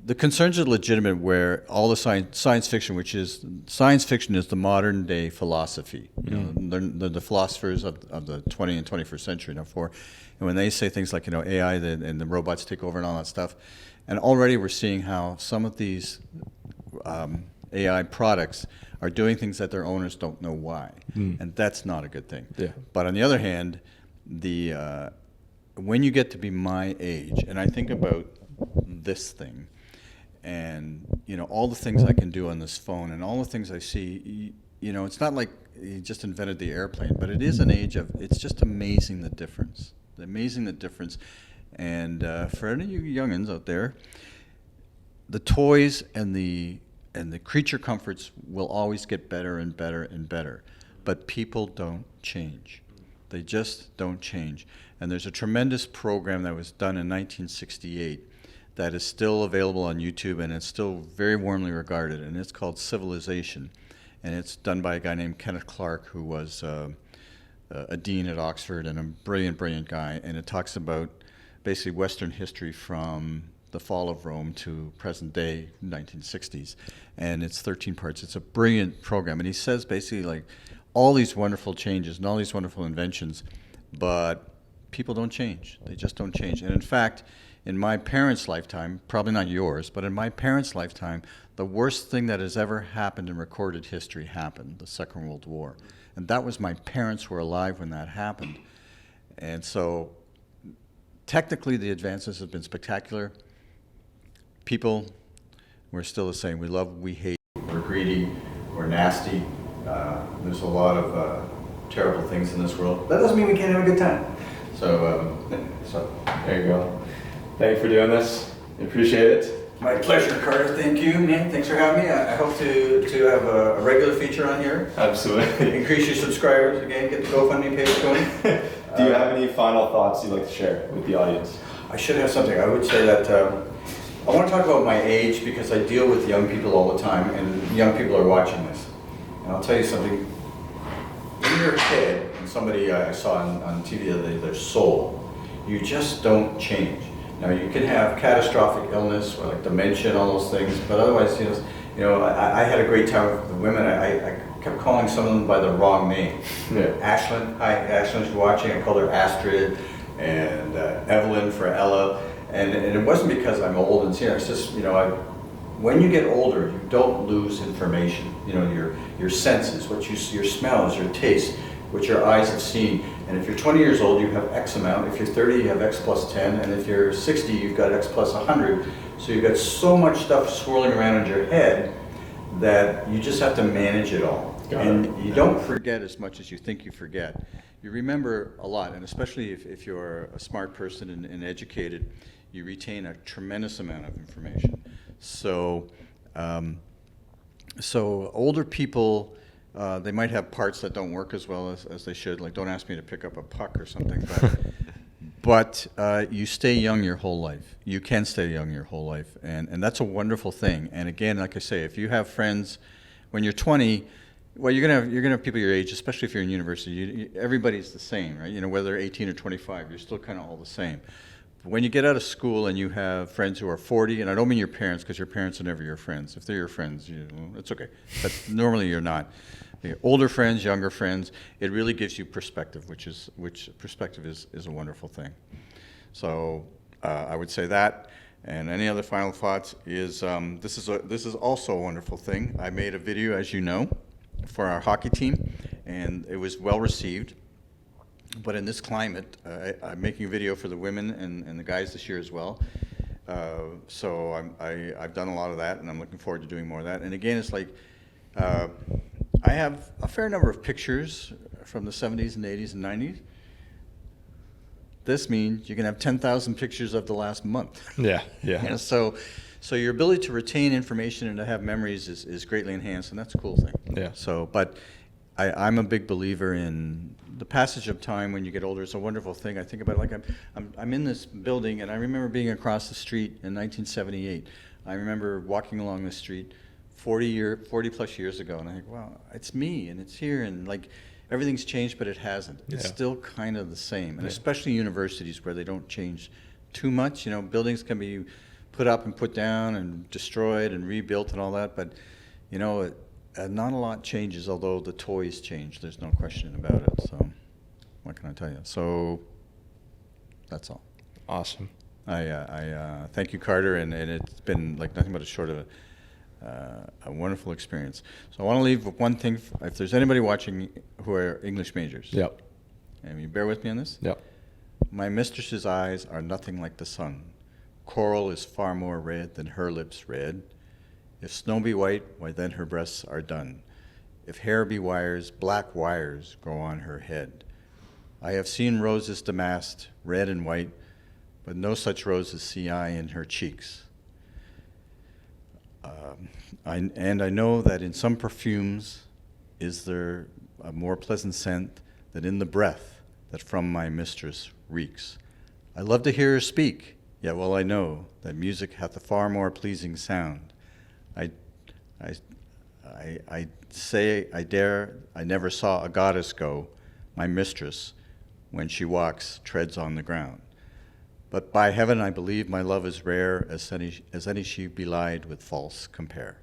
the concerns are legitimate. Where all the science fiction, which is science fiction, is the modern day philosophy. They're the philosophers of the 20th and 21st century. And when they say things like AI and the robots take over and all that stuff. And already we're seeing how some of these AI products are doing things that their owners don't know why. And that's not a good thing. Yeah. But on the other hand, when you get to be my age, and I think about this thing, and all the things I can do on this phone, and all the things I see, it's not like he just invented the airplane, but it is an age of, it's just amazing the difference. And for any of you youngins out there, the toys and the creature comforts will always get better and better and better. But people don't change. They just don't change. And there's a tremendous program that was done in 1968 that is still available on YouTube, and it's still very warmly regarded, and it's called Civilization. And it's done by a guy named Kenneth Clark, who was a dean at Oxford and a brilliant guy. And it talks about basically Western history from the fall of Rome to present day, 1960s. And it's 13 parts. It's a brilliant program. And he says basically like all these wonderful changes and all these wonderful inventions, but people don't change. They just don't change. And in fact, in my parents' lifetime, probably not yours, but in my parents' lifetime, the worst thing that has ever happened in recorded history happened, the Second World War. And that was my parents were alive when that happened. And so technically the advances have been spectacular. People, we're still the same. We love, we hate, we're greedy, we're nasty. There's a lot of terrible things in this world. That doesn't mean we can't have a good time. So There you go. Thank you for doing this. I appreciate it. My pleasure, Carter. Thank you, man. Thanks for having me. I hope to have a regular feature on here. Absolutely. Increase your subscribers again. Get the GoFundMe page going. Do you have any final thoughts you'd like to share with the audience? I should have something. I would say that I want to talk about my age because I deal with young people all the time, and young people are watching this. And I'll tell you something. When you're a kid, and somebody I saw on TV the other day, their soul, you just don't change. Now you can have catastrophic illness, or like dementia and all those things, but otherwise, I had a great time with the women. I kept calling some of them by the wrong name. Yeah. Ashlyn, hi, Ashlyn's watching. I called her Astrid, and Evelyn for Ella, and it wasn't because I'm old and senior. It's just when you get older, you don't lose information. Your senses, your smells, your taste, what your eyes have seen. And if you're 20 years old, you have X amount. If you're 30, you have X plus 10. And if you're 60, you've got X plus 100. So you've got so much stuff swirling around in your head that you just have to manage it all. And you don't forget as much as you think you forget. You remember a lot, and especially if you're a smart person and educated, you retain a tremendous amount of information. So, older people, they might have parts that don't work as well as they should. Like, don't ask me to pick up a puck or something. But you stay young your whole life. You can stay young your whole life, and that's a wonderful thing. And again, like I say, if you have friends when you're 20. Well, you're gonna have people your age, especially if you're in university. Everybody's the same, right? Whether they're 18 or 25, you're still kind of all the same. But when you get out of school and you have friends who are 40, and I don't mean your parents, because your parents are never your friends. If they're your friends, it's okay. But normally you're not. Older friends, younger friends, it really gives you perspective, which perspective is a wonderful thing. So I would say that. And any other final thoughts is this is also a wonderful thing. I made a video, as you know, for our hockey team, and it was well received. But in this climate, I'm making a video for the women and the guys this year as well. So I've done a lot of that, and I'm looking forward to doing more of that. And again, it's like I have a fair number of pictures from the 70s and 80s and 90s. This means you can have 10,000 pictures of the last month. Yeah. So your ability to retain information and to have memories is greatly enhanced, and that's a cool thing. Yeah. So, but I'm a big believer in the passage of time when you get older. It's a wonderful thing. I think about it like I'm in this building, and I remember being across the street in 1978. I remember walking along the street 40 plus years ago, and I think, wow, it's me, and it's here, and like everything's changed, but it hasn't. It's still kind of the same, and especially universities where they don't change too much. Buildings can be put up and put down and destroyed and rebuilt and all that, but not a lot changes, although the toys change. There's no question about it. So what can I tell you? So that's all. Awesome. I thank you, Carter, and it's been like nothing but a short of a wonderful experience. So I want to leave with one thing. If there's anybody watching who are English majors, Yep. and you bear with me on this. Yep. My mistress's eyes are nothing like the sun. Coral is far more red than her lips red. If snow be white, why then her breasts are done. If hair be wires, black wires grow on her head. I have seen roses damasked, red and white, but no such roses see I in her cheeks. And I know that in some perfumes is there a more pleasant scent than in the breath that from my mistress reeks. I love to hear her speak. Yet well I know that music hath a far more pleasing sound. I say I dare, I never saw a goddess go, my mistress, when she walks, treads on the ground. But by heaven I believe my love is rare, as any she belied with false compare.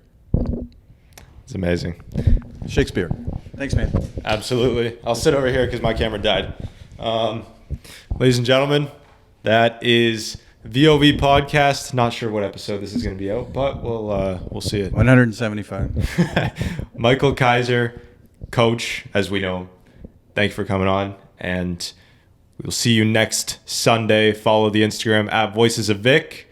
It's amazing. Shakespeare. Thanks, man. Absolutely. I'll sit over here because my camera died. Ladies and gentlemen, that is VoV podcast. Not sure what episode this is going to be out, but we'll see it. 175. Michael Kaiser, coach, as we know. Thank you for coming on, and we'll see you next Sunday. Follow the Instagram at Voices of Vic.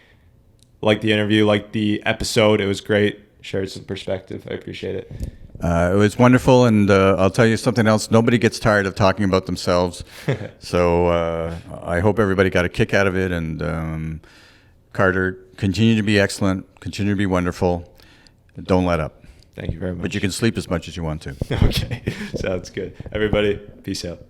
Like the interview, like the episode. It was great. Shared some perspective. I appreciate it. It was wonderful, and I'll tell you something else. Nobody gets tired of talking about themselves. So I hope everybody got a kick out of it. And Carter, continue to be excellent. Continue to be wonderful. Don't let up. Thank you very much. But you can sleep as much as you want to. Okay. Sounds good. Everybody, peace out.